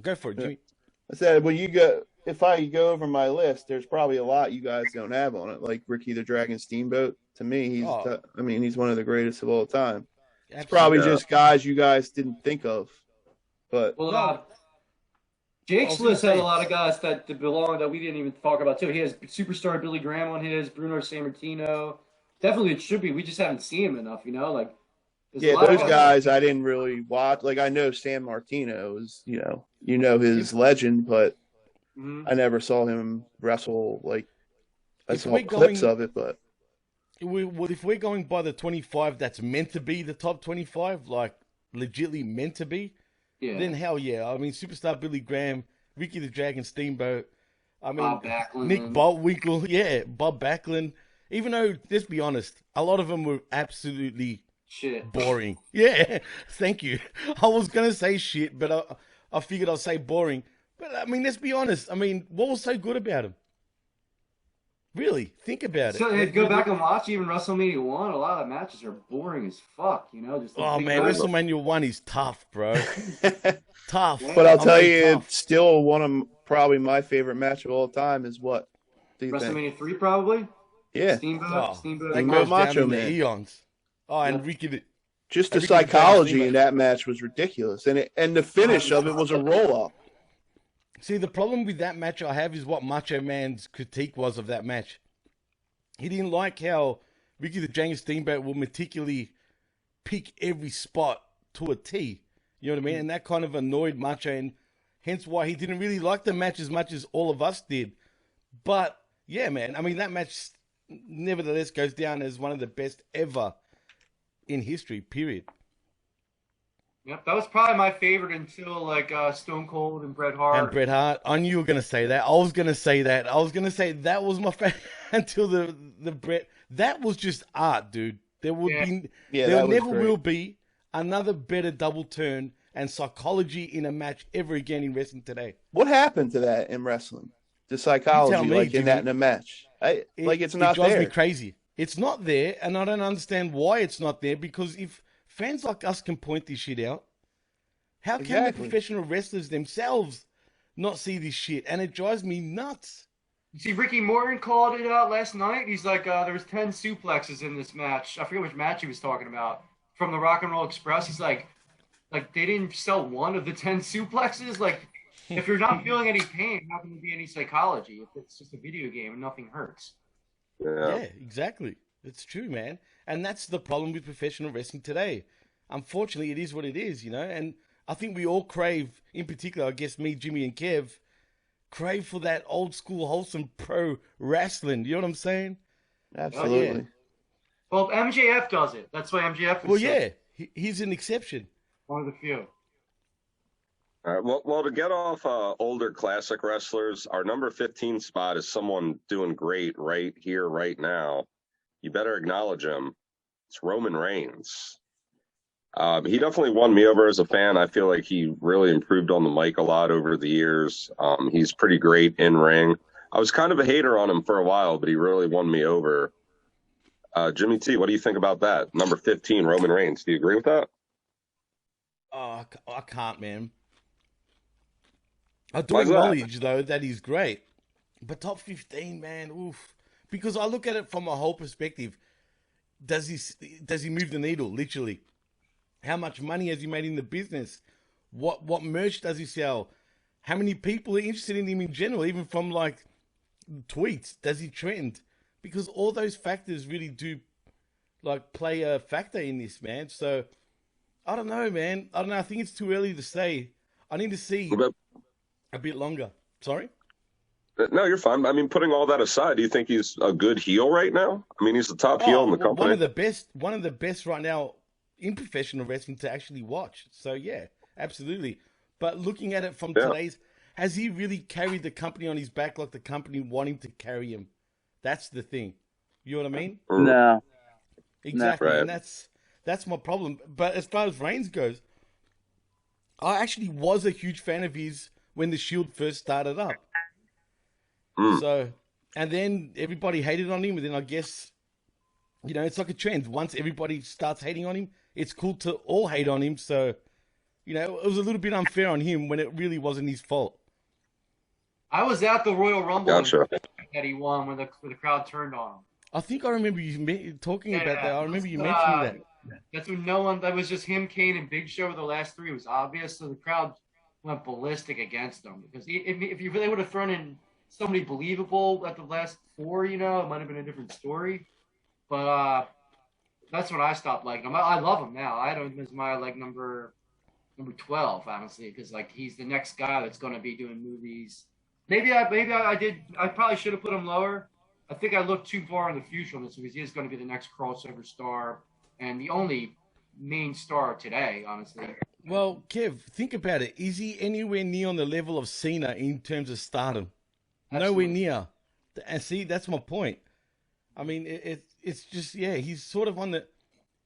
Go for it, Jimmy. I said, if I go over my list, there's probably a lot you guys don't have on it, like Ricky the Dragon Steamboat. To me, he's one of the greatest of all time. It's probably just guys you guys didn't think of. But Jake's list had a lot of guys that belong that we didn't even talk about too. He has superstar Billy Graham on his, Bruno Sammartino. Definitely it should be. We just haven't seen him enough, Like those guys I didn't really watch. Like I know San Martino is, his legend, but I never saw him wrestle. Like I saw clips of it, but if we're going by the 25 that's meant to be the top 25, like legitly meant to be, then hell yeah. I mean, superstar Billy Graham, Ricky the Dragon Steamboat. I mean, Bob Backlund, Nick Bockwinkel, Bob Backlund. Even though, let's be honest, a lot of them were absolutely boring. Yeah, thank you. I was gonna say shit, but I figured I'd say boring. But I mean, let's be honest. I mean, what was so good about him? Really, think about it. So go back and watch even WrestleMania 1. A lot of the matches are boring as fuck, Just WrestleMania 1 is tough, bro. Tough. But I'll tell you, it's still one of probably my favorite match of all time is what? WrestleMania 3, probably? Yeah. Steamboat. That goes Macho Man. Eons. And Ricky. Just the psychology in that match was ridiculous. And the finish of it was a roll-up. See, the problem with that match I have is what Macho Man's critique was of that match. He didn't like how Ricky the Dragon Steamboat will meticulously pick every spot to a T. You know what I mean? And that kind of annoyed Macho, and hence why he didn't really like the match as much as all of us did. But, yeah, man, I mean, that match nevertheless goes down as one of the best ever in history, period. Yep, that was probably my favorite until Stone Cold and Bret Hart. And Bret Hart. I knew you were gonna say that. I was gonna say that was my favorite until the Bret. That was just art, dude. There never will be another better double turn and psychology in a match ever again in wrestling today. What happened to that in wrestling? The psychology, in a match. It's not there. It drives me crazy. It's not there, and I don't understand why it's not there, because if fans like us can point this shit out, how can the professional wrestlers themselves not see this shit? And it drives me nuts. You see, Ricky Morton called it out last night. He's like, there was 10 suplexes in this match. I forget which match he was talking about. From the Rock and Roll Express. He's like they didn't sell one of the 10 suplexes. Like, if you're not feeling any pain, how can there be any psychology? If it's just a video game and nothing hurts. Yeah, exactly. It's true, man. And that's the problem with professional wrestling today. Unfortunately, it is what it is, and I think we all crave, in particular, I guess me, Jimmy, and Kev, crave for that old school, wholesome pro wrestling. You know what I'm saying? Absolutely. Oh, yeah. Well, MJF does it. That's why MJF is Well, yeah, he's an exception. One of the few. All right. Well, to get off older classic wrestlers, our number 15 spot is someone doing great right here, right now. You better acknowledge him. It's Roman Reigns. He definitely won me over as a fan. I feel like he really improved on the mic a lot over the years. He's pretty great in ring. I was kind of a hater on him for a while, but he really won me over. Jimmy T, what do you think about that? Number 15, Roman Reigns. Do you agree with that? Oh, I can't, man. I do acknowledge, though, that he's great. But top 15, man, oof. Because I look at it from a whole perspective. Does he move the needle, literally? How much money has he made in the business? What merch does he sell? How many people are interested in him in general, even from, like, tweets? Does he trend? Because all those factors really do, like, play a factor in this, man. So, I don't know, man. I don't know. I think it's too early to say. I need to see a bit longer. Sorry? No, you're fine. I mean, putting all that aside, do you think he's a good heel right now? I mean, he's the top heel in the company. One of the best right now in professional wrestling to actually watch. So, yeah, absolutely. But looking at it from today's, has he really carried the company on his back like the company want him to carry him? That's the thing. You know what I mean? No. Exactly. Right. And that's my problem. But as far as Reigns goes, I actually was a huge fan of his when the Shield first started up. So, and then everybody hated on him, and then I guess, it's like a trend. Once everybody starts hating on him, it's cool to all hate on him. So, You know, it was a little bit unfair on him when it really wasn't his fault. I was at the Royal Rumble Gotcha. that he won when the crowd turned on him. I think I remember you talking about that. I remember you that's, mentioning that. That's when no one. That was just him, Kane, and Big Show. The last three, it was obvious, so the crowd went ballistic against him because if you really would have thrown in somebody believable at the last four, you know, it might have been a different story. But that's when I stopped liking him. I love him now. I had him as my like number 12, honestly, because like he's the next guy that's going to be doing movies. Maybe I did. I probably should have put him lower. I think I looked too far in the future on this because he is going to be the next crossover star and the only main star today, honestly. Well, Kev, think about it. Is he anywhere near on the level of Cena in terms of stardom? Absolutely. Nowhere near. And see, that's my point. I mean, it's just, yeah, he's sort of on the,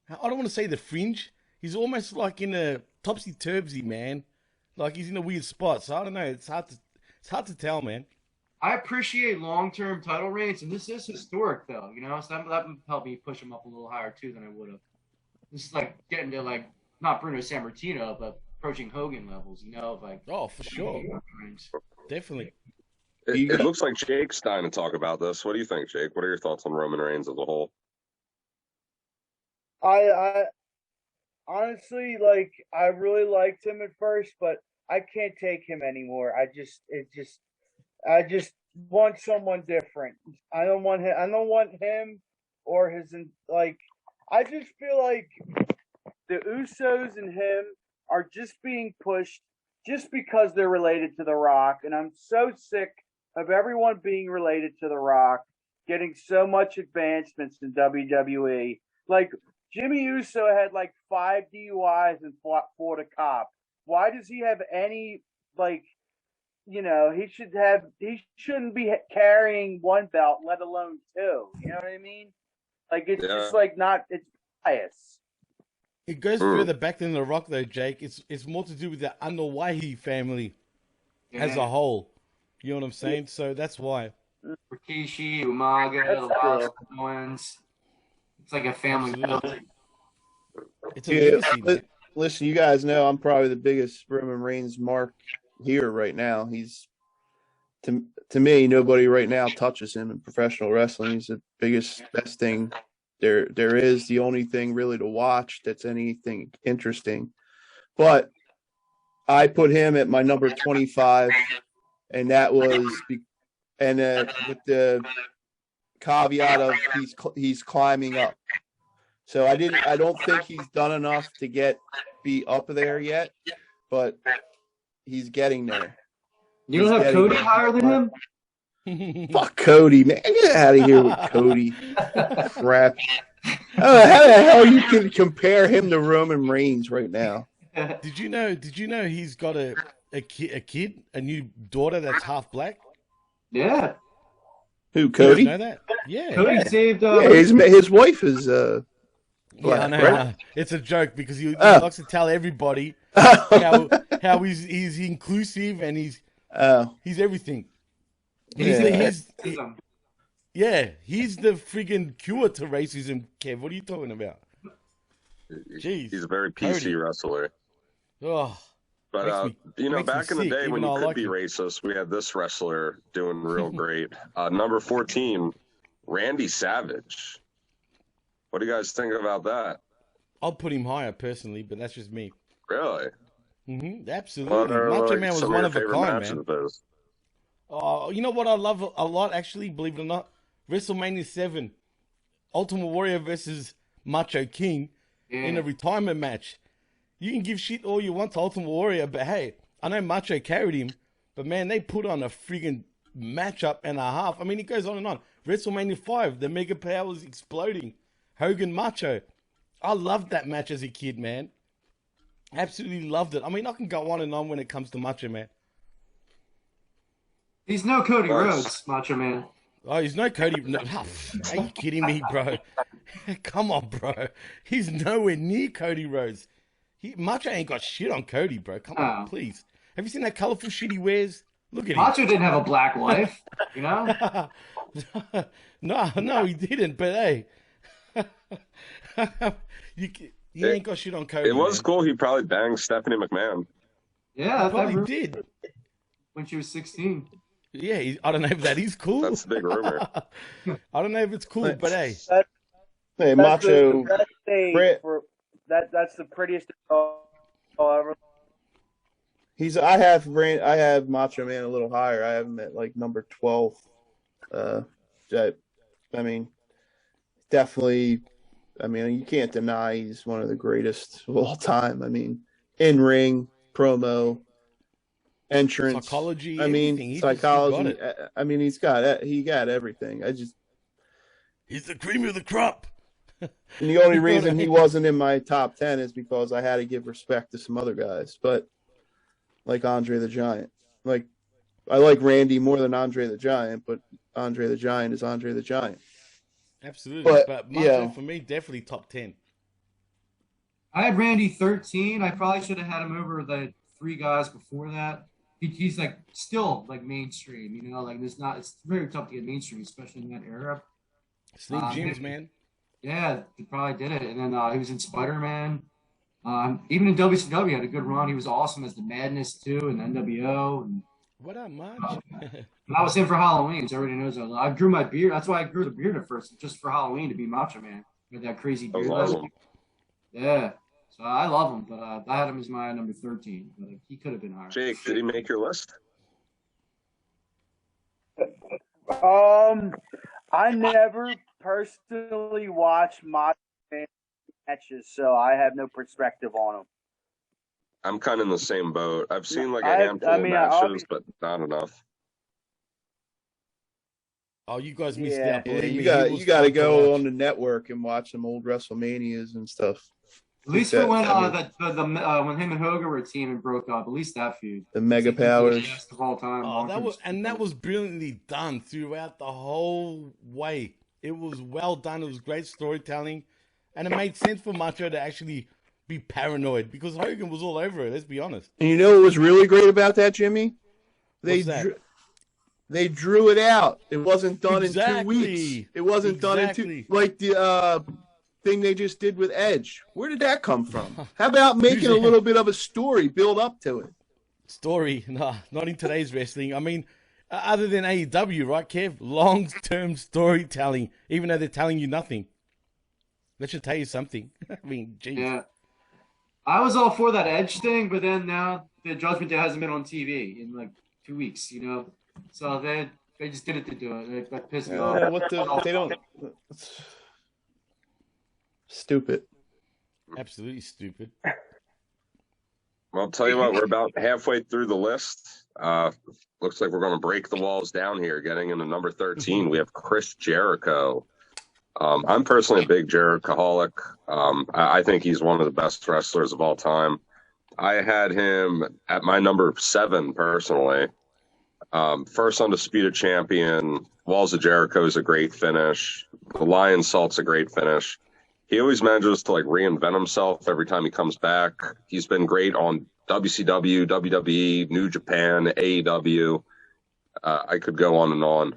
I don't want to say the fringe. He's almost like in a topsy-turvy, man. Like he's in a weird spot. So I don't know. It's hard to tell, man. I appreciate long-term title reigns, and this is historic, though. You know, so that would help me push him up a little higher too than I would have. This is like getting to like not Bruno Sammartino, but approaching Hogan levels. You know, of like Oh, for sure, definitely. It looks like Jake's dying to talk about this. What do you think, Jake? What are your thoughts on Roman Reigns as a whole? I honestly, like, I really liked him at first, but I can't take him anymore. I just want someone different. I don't want him or his, like, I just feel like the Usos and him are just being pushed just because they're related to The Rock. And I'm so sick of everyone being related to The Rock, getting so much advancements in WWE. Like, Jimmy Uso had like 5 DUIs and fought a cop. Why does he have any, like, you know, he shouldn't be carrying one belt, let alone two. You know what I mean? Like, it's just like not, it's bias. It goes further back than The Rock, though, Jake. It's more to do with the Anoa'i family as a whole. You know what I'm saying? So that's why. Rikishi, Umaga, the Lost Ones. It's like a family building. It's a legacy, man. Listen, you guys know I'm probably the biggest Roman Reigns mark here right now. He's to me, nobody right now touches him in professional wrestling. He's the biggest, best thing there is. The only thing really to watch that's anything interesting. But I put him at my number 25, and that was with the caveat of he's climbing up. So I don't think he's done enough to be up there yet, but he's getting there. You don't have Cody higher than him? Fuck Cody, man. Get out of here with Cody. Crap. How the hell you can compare him to Roman Reigns right now? Did you know he's got a kid, a new daughter that's half black? Yeah. Who, Cody? You know that? Yeah. Cody saved his wife is black, yeah, I know. right? It's a joke because he likes to tell everybody how he's inclusive and he's everything. He's the friggin' cure to racism, Kev. What are you talking about? Jeez. He's a very PC wrestler. Oh, but, back in the day when you could be racist, we had this wrestler doing real great. Number 14, Randy Savage. What do you guys think about that? I'll put him higher personally, but that's just me. Really? Mm-hmm, absolutely. Macho Man was one of a kind, man. Oh, you know what I love a lot, actually, believe it or not? WrestleMania 7, Ultimate Warrior versus Macho King in a retirement match. You can give shit all you want to Ultimate Warrior, but hey, I know Macho carried him, but man, they put on a friggin' matchup and a half. I mean, it goes on and on. WrestleMania 5, the Mega Powers exploding. Hogan Macho. I loved that match as a kid, man. Absolutely loved it. I mean, I can go on and on when it comes to Macho Man. He's no Cody Rhodes, Macho Man. Oh, he's no Cody. No, are you kidding me, bro? Come on, bro. He's nowhere near Cody Rhodes. Macho ain't got shit on Cody, bro. Come on, please. Have you seen that colorful shit he wears? Look at him. Macho didn't have a black wife, you know? No, he didn't. But hey, He ain't got shit on Cody. It was man. cool. He probably banged Stephanie McMahon. Yeah, He probably did. when she was 16. Yeah, I don't know if that is cool. That's the big rumor. I don't know if it's cool, but hey. Hey, That's Macho. the best age Brit- for that's the prettiest I'll ever. I have Macho Man a little higher. I have him at like number 12. I mean, definitely. I mean, you can't deny he's one of the greatest of all time. I mean, in ring, promo, entrance, Psychology, I mean, everything. psychology. I mean, he got everything. He's the cream of the crop. And the only reason he wasn't in my top 10 is because I had to give respect to some other guys, but like Andre the Giant. Like, I like Randy more than Andre the Giant, but Andre the Giant is Andre the Giant. Absolutely. But Macho, for me, definitely top 10. I had Randy 13. I probably should have had him over the 3 guys before that. He's like still like mainstream, you know, like it's very tough to get mainstream, especially in that era. Slim Jims, man. Yeah, he probably did it. And then he was in Spider-Man. Even in WCW, had a good run. He was awesome as the Madness too, and NWO. And what up, March? I was in for Halloween, so everybody knows I grew my beard. That's why I grew the beard at first, just for Halloween to be Macho Man with that crazy beard. Awesome. Yeah, so I love him, but I had him as my number 13. But he could have been higher. Jake, did he make your list? I never personally watched Macho Man matches, so I have no perspective on them. I'm kind of in the same boat. I've seen like a handful of matches, but not enough. Oh, you guys missed out. Yeah, you got to go on the network and watch some old WrestleManias and stuff. At least for when when him and Hogan were a team and broke up, at least that feud. The Mega Powers of all time. Oh, that was brilliantly done throughout the whole way. It was well done. It was great storytelling, and it made sense for Macho to actually be paranoid because Hogan was all over it. Let's be honest. And you know what was really great about that, Jimmy? They drew it out. It wasn't done in 2 weeks. It wasn't done in 2 like the thing they just did with Edge. Where did that come from? How about making a little bit of a story build up to it? Story? Nah, not in today's wrestling. I mean, other than AEW, right, Kev? Long-term storytelling, even though they're telling you nothing. That should tell you something. I mean, geez. Yeah. I was all for that Edge thing, but then now the Judgment Day hasn't been on TV in like 2 weeks, you know? So they just did it to do it. They pissed me off. They don't... Stupid. Absolutely stupid. Well, I'll tell you what, we're about halfway through the list. Looks like we're going to break the walls down here. Getting into number 13, we have Chris Jericho. I'm personally a big Jerichoholic. I think he's one of the best wrestlers of all time. I had him at my number 7 personally. First undisputed champion. Walls of Jericho is a great finish. The Lion Salt's a great finish. He always manages to like reinvent himself every time he comes back. He's been great on WCW, WWE, New Japan, AEW. I could go on and on.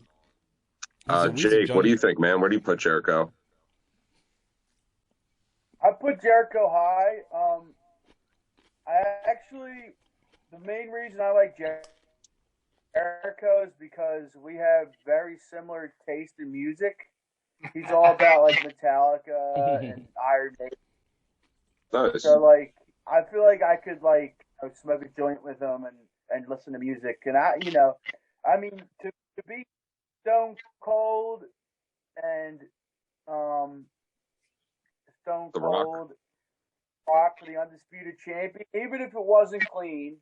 Jake, what do you think, man? Where do you put Jericho? I put Jericho high. The main reason I like Jericho is because we have very similar taste in music. He's all about like Metallica and Iron Maiden. Nice. So like, I feel like I could like smoke a joint with him and listen to music. And I mean, to be Stone Cold and Stone Cold Rock for the undisputed champion, even if it wasn't clean,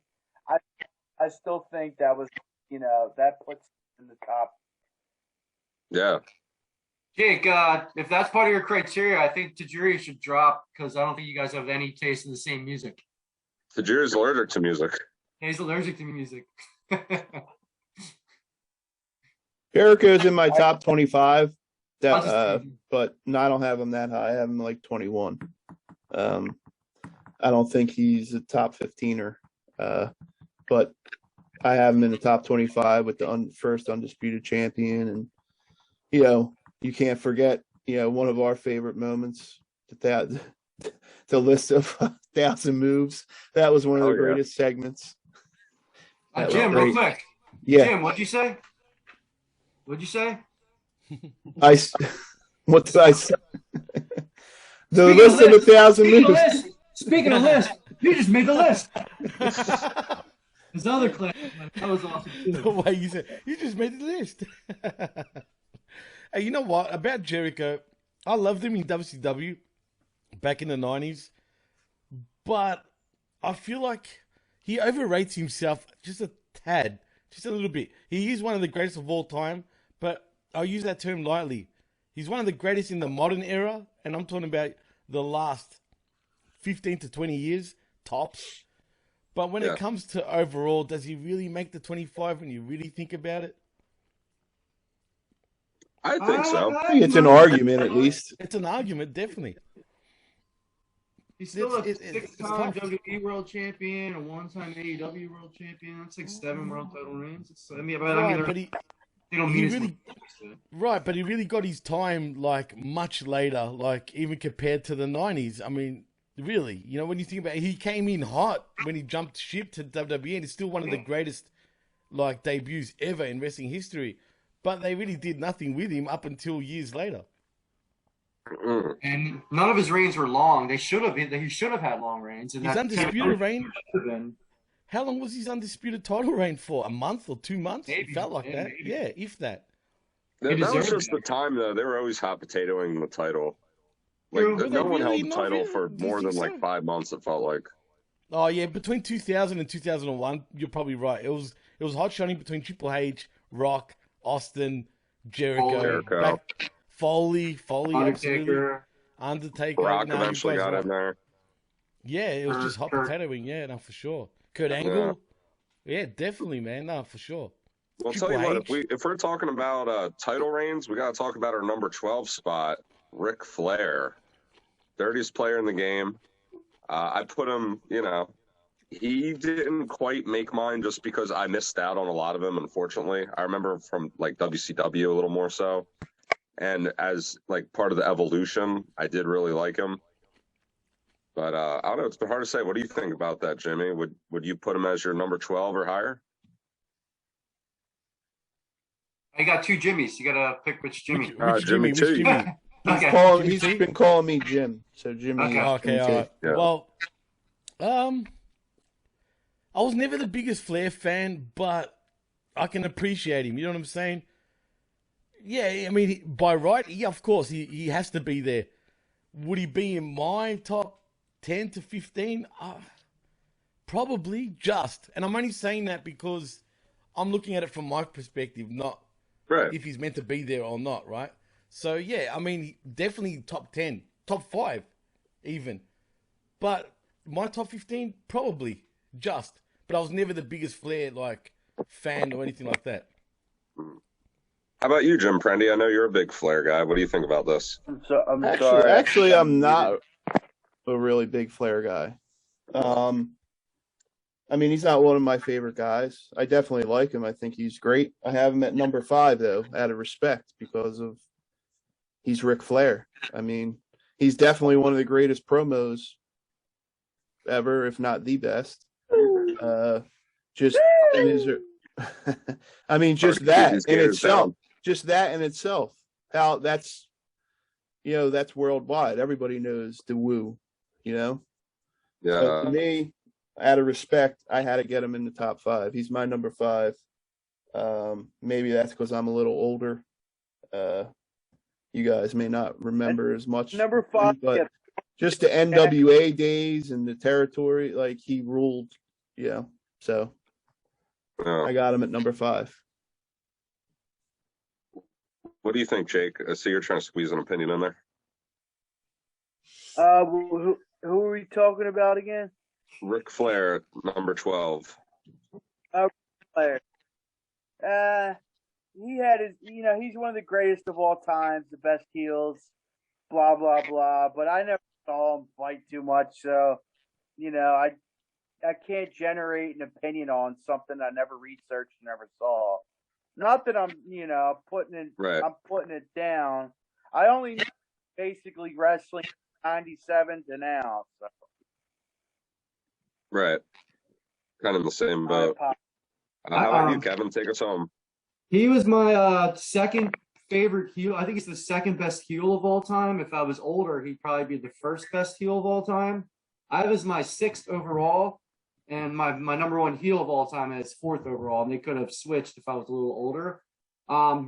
I still think that was that puts in the top. Yeah. Jake, if that's part of your criteria, I think Tajiri should drop because I don't think you guys have any taste in the same music. Tajiri's allergic to music. He's allergic to music. Jericho's in my top 25, but I don't have him that high. I have him like 21. I don't think he's a top 15er, but I have him in the top 25 with the first undisputed champion. And, you can't forget, one of our favorite moments, that the list of 1,000 moves. That was one of the greatest segments. Jim, real quick. Yeah. Jim, what'd you say? What'd you say? What did I say? The list of 1,000 moves. Speaking of list, you just made the list. His other clip, that was awesome too. The way you said, you just made the list. Hey, you know what? About Jericho, I loved him in WCW back in the 90s, but I feel like he overrates himself just a tad, just a little bit. He is one of the greatest of all time, but I use that term lightly. He's one of the greatest in the modern era, and I'm talking about the last 15 to 20 years, tops. But when it comes to overall, does he really make the 25 when you really think about it? I think so. I think it's an argument, at least. It's an argument, definitely. He's still a six-time WWE World Champion, a one-time AEW World Champion. That's like 7 world title reigns. But he really got his time like much later, like even compared to the 90s. I mean, really, you know, when you think about it, he came in hot when he jumped ship to WWE, and it's still one of the greatest like debuts ever in wrestling history. But they really did nothing with him up until years later. And none of his reigns were long. He should have had long reigns. His undisputed reign. How long was his undisputed title reign for? A month or 2 months? Maybe, it felt like that. Maybe. Yeah, if that. That was just the time, though. They were always hot potatoing the title. Like, no one held the title for more than like 5 months, it felt like. Oh, yeah. Between 2000 and 2001, you're probably right. It was hot shotting between Triple H, Rock, Austin, Jericho. Foley, Undertaker. Rock eventually got in there. Yeah, it was just hot potatoing. Yeah, no, for sure. Kurt Angle. Yeah, definitely, man. No, for sure. Well, I'll tell you what, if we're talking about title reigns, we got to talk about our number 12 spot, Ric Flair. Dirtiest player in the game. I put him, you know, he didn't quite make mine just because I missed out on a lot of them, unfortunately. I remember from like WCW a little more so. And as like part of the evolution, I did really like him. But I don't know, it's been hard to say. What do you think about that, Jimmy? Would you put him as your number 12 or higher? I got 2 Jimmys. You gotta pick which Jimmy. Jimmy too. He's been calling me Jim. So Jimmy. Okay, all right. Yeah. Well, I was never the biggest Flair fan, but I can appreciate him. You know what I'm saying? Yeah, I mean, by right, yeah, of course, he has to be there. Would he be in my top 10 to 15? Probably just. And I'm only saying that because I'm looking at it from my perspective, not if he's meant to be there or not, right? So, yeah, I mean, definitely top 10, top 5 even. But my top 15, probably just. But I was never the biggest Flair, like, fan or anything like that. How about you, Jim Prendy? I know you're a big Flair guy. What do you think about this? I'm sorry. Actually, I'm not a really big Flair guy. I mean, he's not one of my favorite guys. I definitely like him. I think he's great. I have him at number 5, though, out of respect, because of he's Ric Flair. I mean, he's definitely one of the greatest promos ever, if not the best. I mean, just that in itself. Just that in itself. How that's, you know, that's worldwide. Everybody knows the woo, you know? Yeah. So to me, out of respect, I had to get him in the top 5. He's my number 5. Maybe that's because I'm a little older. You guys may not remember as much. Number 5, but just the NWA days and the territory, like he ruled, you know. So I got him at number 5. What do you think, Jake? I see you're trying to squeeze an opinion in there. Who are we talking about again? Ric Flair, number 12. Flair. He had his, you know, he's one of the greatest of all times, the best heels, blah, blah, blah. But I never saw him fight too much. So, you know, I can't generate an opinion on something I never researched, never saw. Not that I'm, you know, I'm putting it down. I only know basically wrestling '97 to now. So. Right. Kind of in the same I boat. How about you, Kevin? Take us home. He was my second favorite heel. I think he's the second best heel of all time. If I was older, he'd probably be the first best heel of all time. I was my 6th overall, and my number 1 heel of all time is 4th overall, and they could have switched if I was a little older.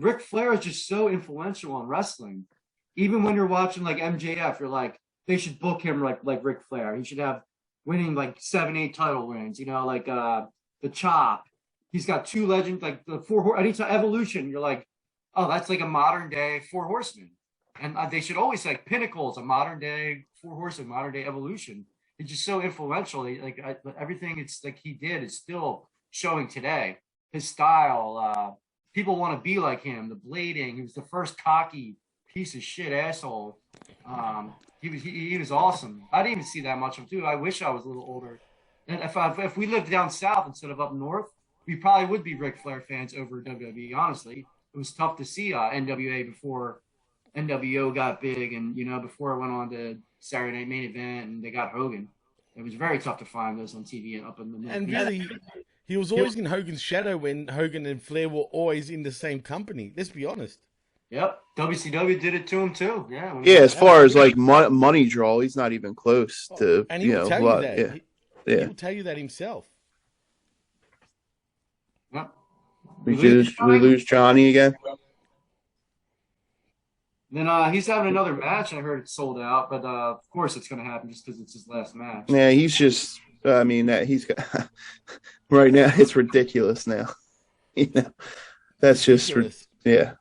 Ric Flair is just so influential in wrestling. Even when you're watching like MJF, you're like, they should book him like Ric Flair. He should have winning like 7, 8 title wins, like the Chop. He's got 2 legends, like the 4 anytime Evolution. You're like, oh, that's like a modern day 4 Horsemen, and they should always say like Pinnacle is a modern day 4 Horsemen, modern day Evolution. It's just so influential. Everything it's like he did is still showing today. His style, people want to be like him. The blading, he was the first cocky piece of shit asshole. He was awesome. I didn't even see that much of him too. I wish I was a little older. And if we lived down south instead of up north, we probably would be Ric Flair fans over WWE. Honestly, it was tough to see NWA before NWO got big, and before it went on to Saturday Night Main Event, and they got Hogan. It was very tough to find those on TV and up in the north. And really, he was always in Hogan's shadow when Hogan and Flair were always in the same company. Let's be honest. Yep, WCW did it to him too. Yeah. Yeah, as far as like money draw, he's not even close to. And he will tell you that. Yeah. He will tell you that himself. Yep. We lose Johnny again. Then he's having another match. I heard it's sold out, but of course it's going to happen just because it's his last match. Yeah, he's just. I mean, he's got right now. It's ridiculous now. That's just ridiculous. Yeah.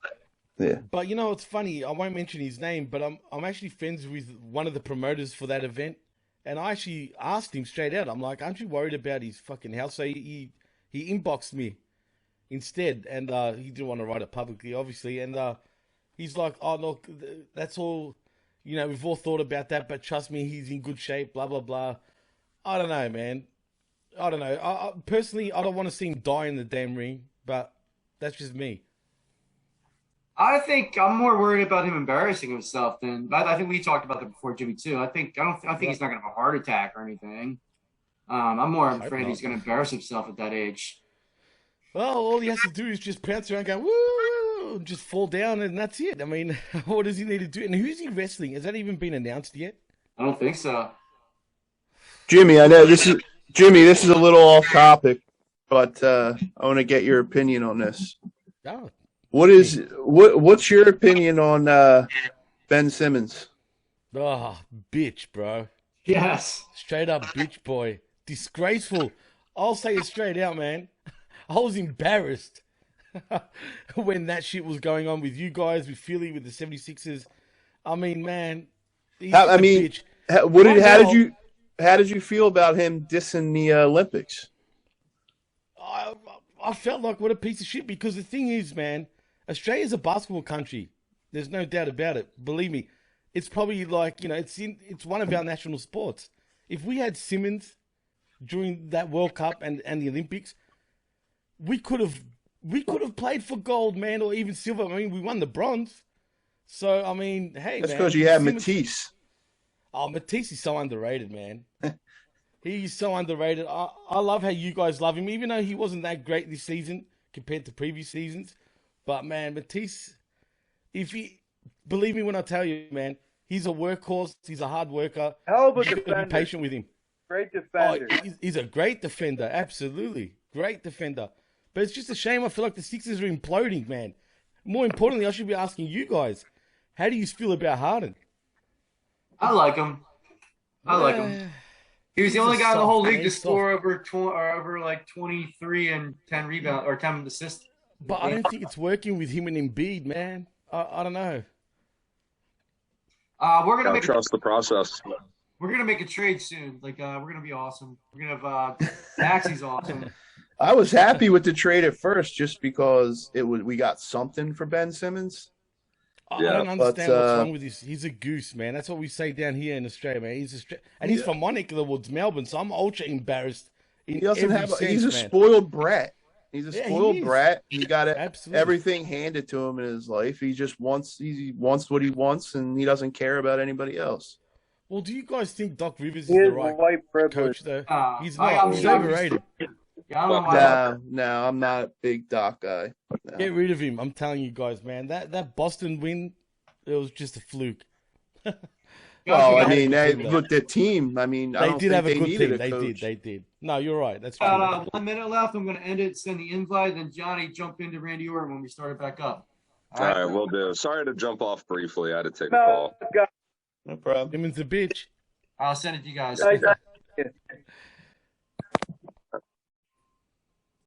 But it's funny. I won't mention his name, but I'm actually friends with one of the promoters for that event, and I actually asked him straight out. I'm like, "Aren't you worried about his fucking health?" So he inboxed me instead, and he didn't want to write it publicly, obviously, and he's like, "Oh look, that's all. We've all thought about that, but trust me, he's in good shape." Blah blah blah. I don't know, man. I don't know. Personally, I don't want to see him die in the damn ring, but that's just me. I think I'm more worried about him embarrassing himself than. I think we talked about that before, Jimmy, too. I think he's not going to have a heart attack or anything. I'm more afraid he's going to embarrass himself at that age. Well, all he has to do is just pounce around, go woo, just fall down, and that's it. I mean, what does he need to do? And who's he wrestling? Has that even been announced yet? I don't think so. Jimmy, I know this is a little off topic, but I want to get your opinion on this. Oh. What's your opinion on Ben Simmons? Oh, bitch, bro. Yes. Straight up bitch boy. Disgraceful. I'll say it straight out, man. I was embarrassed when that shit was going on with you guys, with Philly, with the 76ers. I mean, man. How did you feel about him dissing the Olympics? I felt like what a piece of shit, because the thing is, man, Australia's a basketball country. There's no doubt about it. Believe me, it's probably like, it's one of our national sports. If we had Simmons during that World Cup and the Olympics, we could have played for gold, man, or even silver. I mean, we won the bronze. So, I mean, hey, that's man. because you had Simmons... Matisse. Oh, Matisse is so underrated, man. He's so underrated. I love how you guys love him, even though he wasn't that great this season compared to previous seasons. But, man, Matisse, believe me when I tell you, man, he's a workhorse. He's a hard worker. Hell of a defender. defender. Be patient with him. Great defender. Oh, he's a great defender. Absolutely. Great defender. But it's just a shame. I feel like the Sixers are imploding, man. More importantly, I should be asking you guys, how do you feel about Harden? I like him. He was the only guy in the whole league to score over like 23 and 10 rebounds or 10 assists. But I don't think it's working with him and Embiid, man. I don't know. We're gonna trust the process. We're gonna make a trade soon. Like we're gonna be awesome. We're gonna have Maxey's awesome. I was happy with the trade at first, just because we got something for Ben Simmons. I don't understand what's wrong with this. He's a goose, man. That's what we say down here in Australia, man. He's from my neck of the woods, Melbourne, so I'm ultra embarrassed. He's a spoiled brat. He's a spoiled brat. He got everything handed to him in his life. He just wants what he wants, and he doesn't care about anybody else. Well, do you guys think Doc Rivers is He the is right white privilege. coach, though? He's I not. mean, He's overrated. Yeah, I don't know why. No, I'm not a big Doc guy. No. Get rid of him. I'm telling you guys, man. That Boston win, it was just a fluke. Well, I had a mean, good team, though. look, the team. I mean, I They don't did think have a they good needed team. a They coach. did. They did. No, you're right. That's true. About 1 minute left. I'm going to end it, send the invite, then Johnny jump into Randy Orton when we start it back up. All right, we'll do. Sorry to jump off briefly. I had to take a No, call. God, No problem. Simmons a bitch. I'll send it to you guys. I-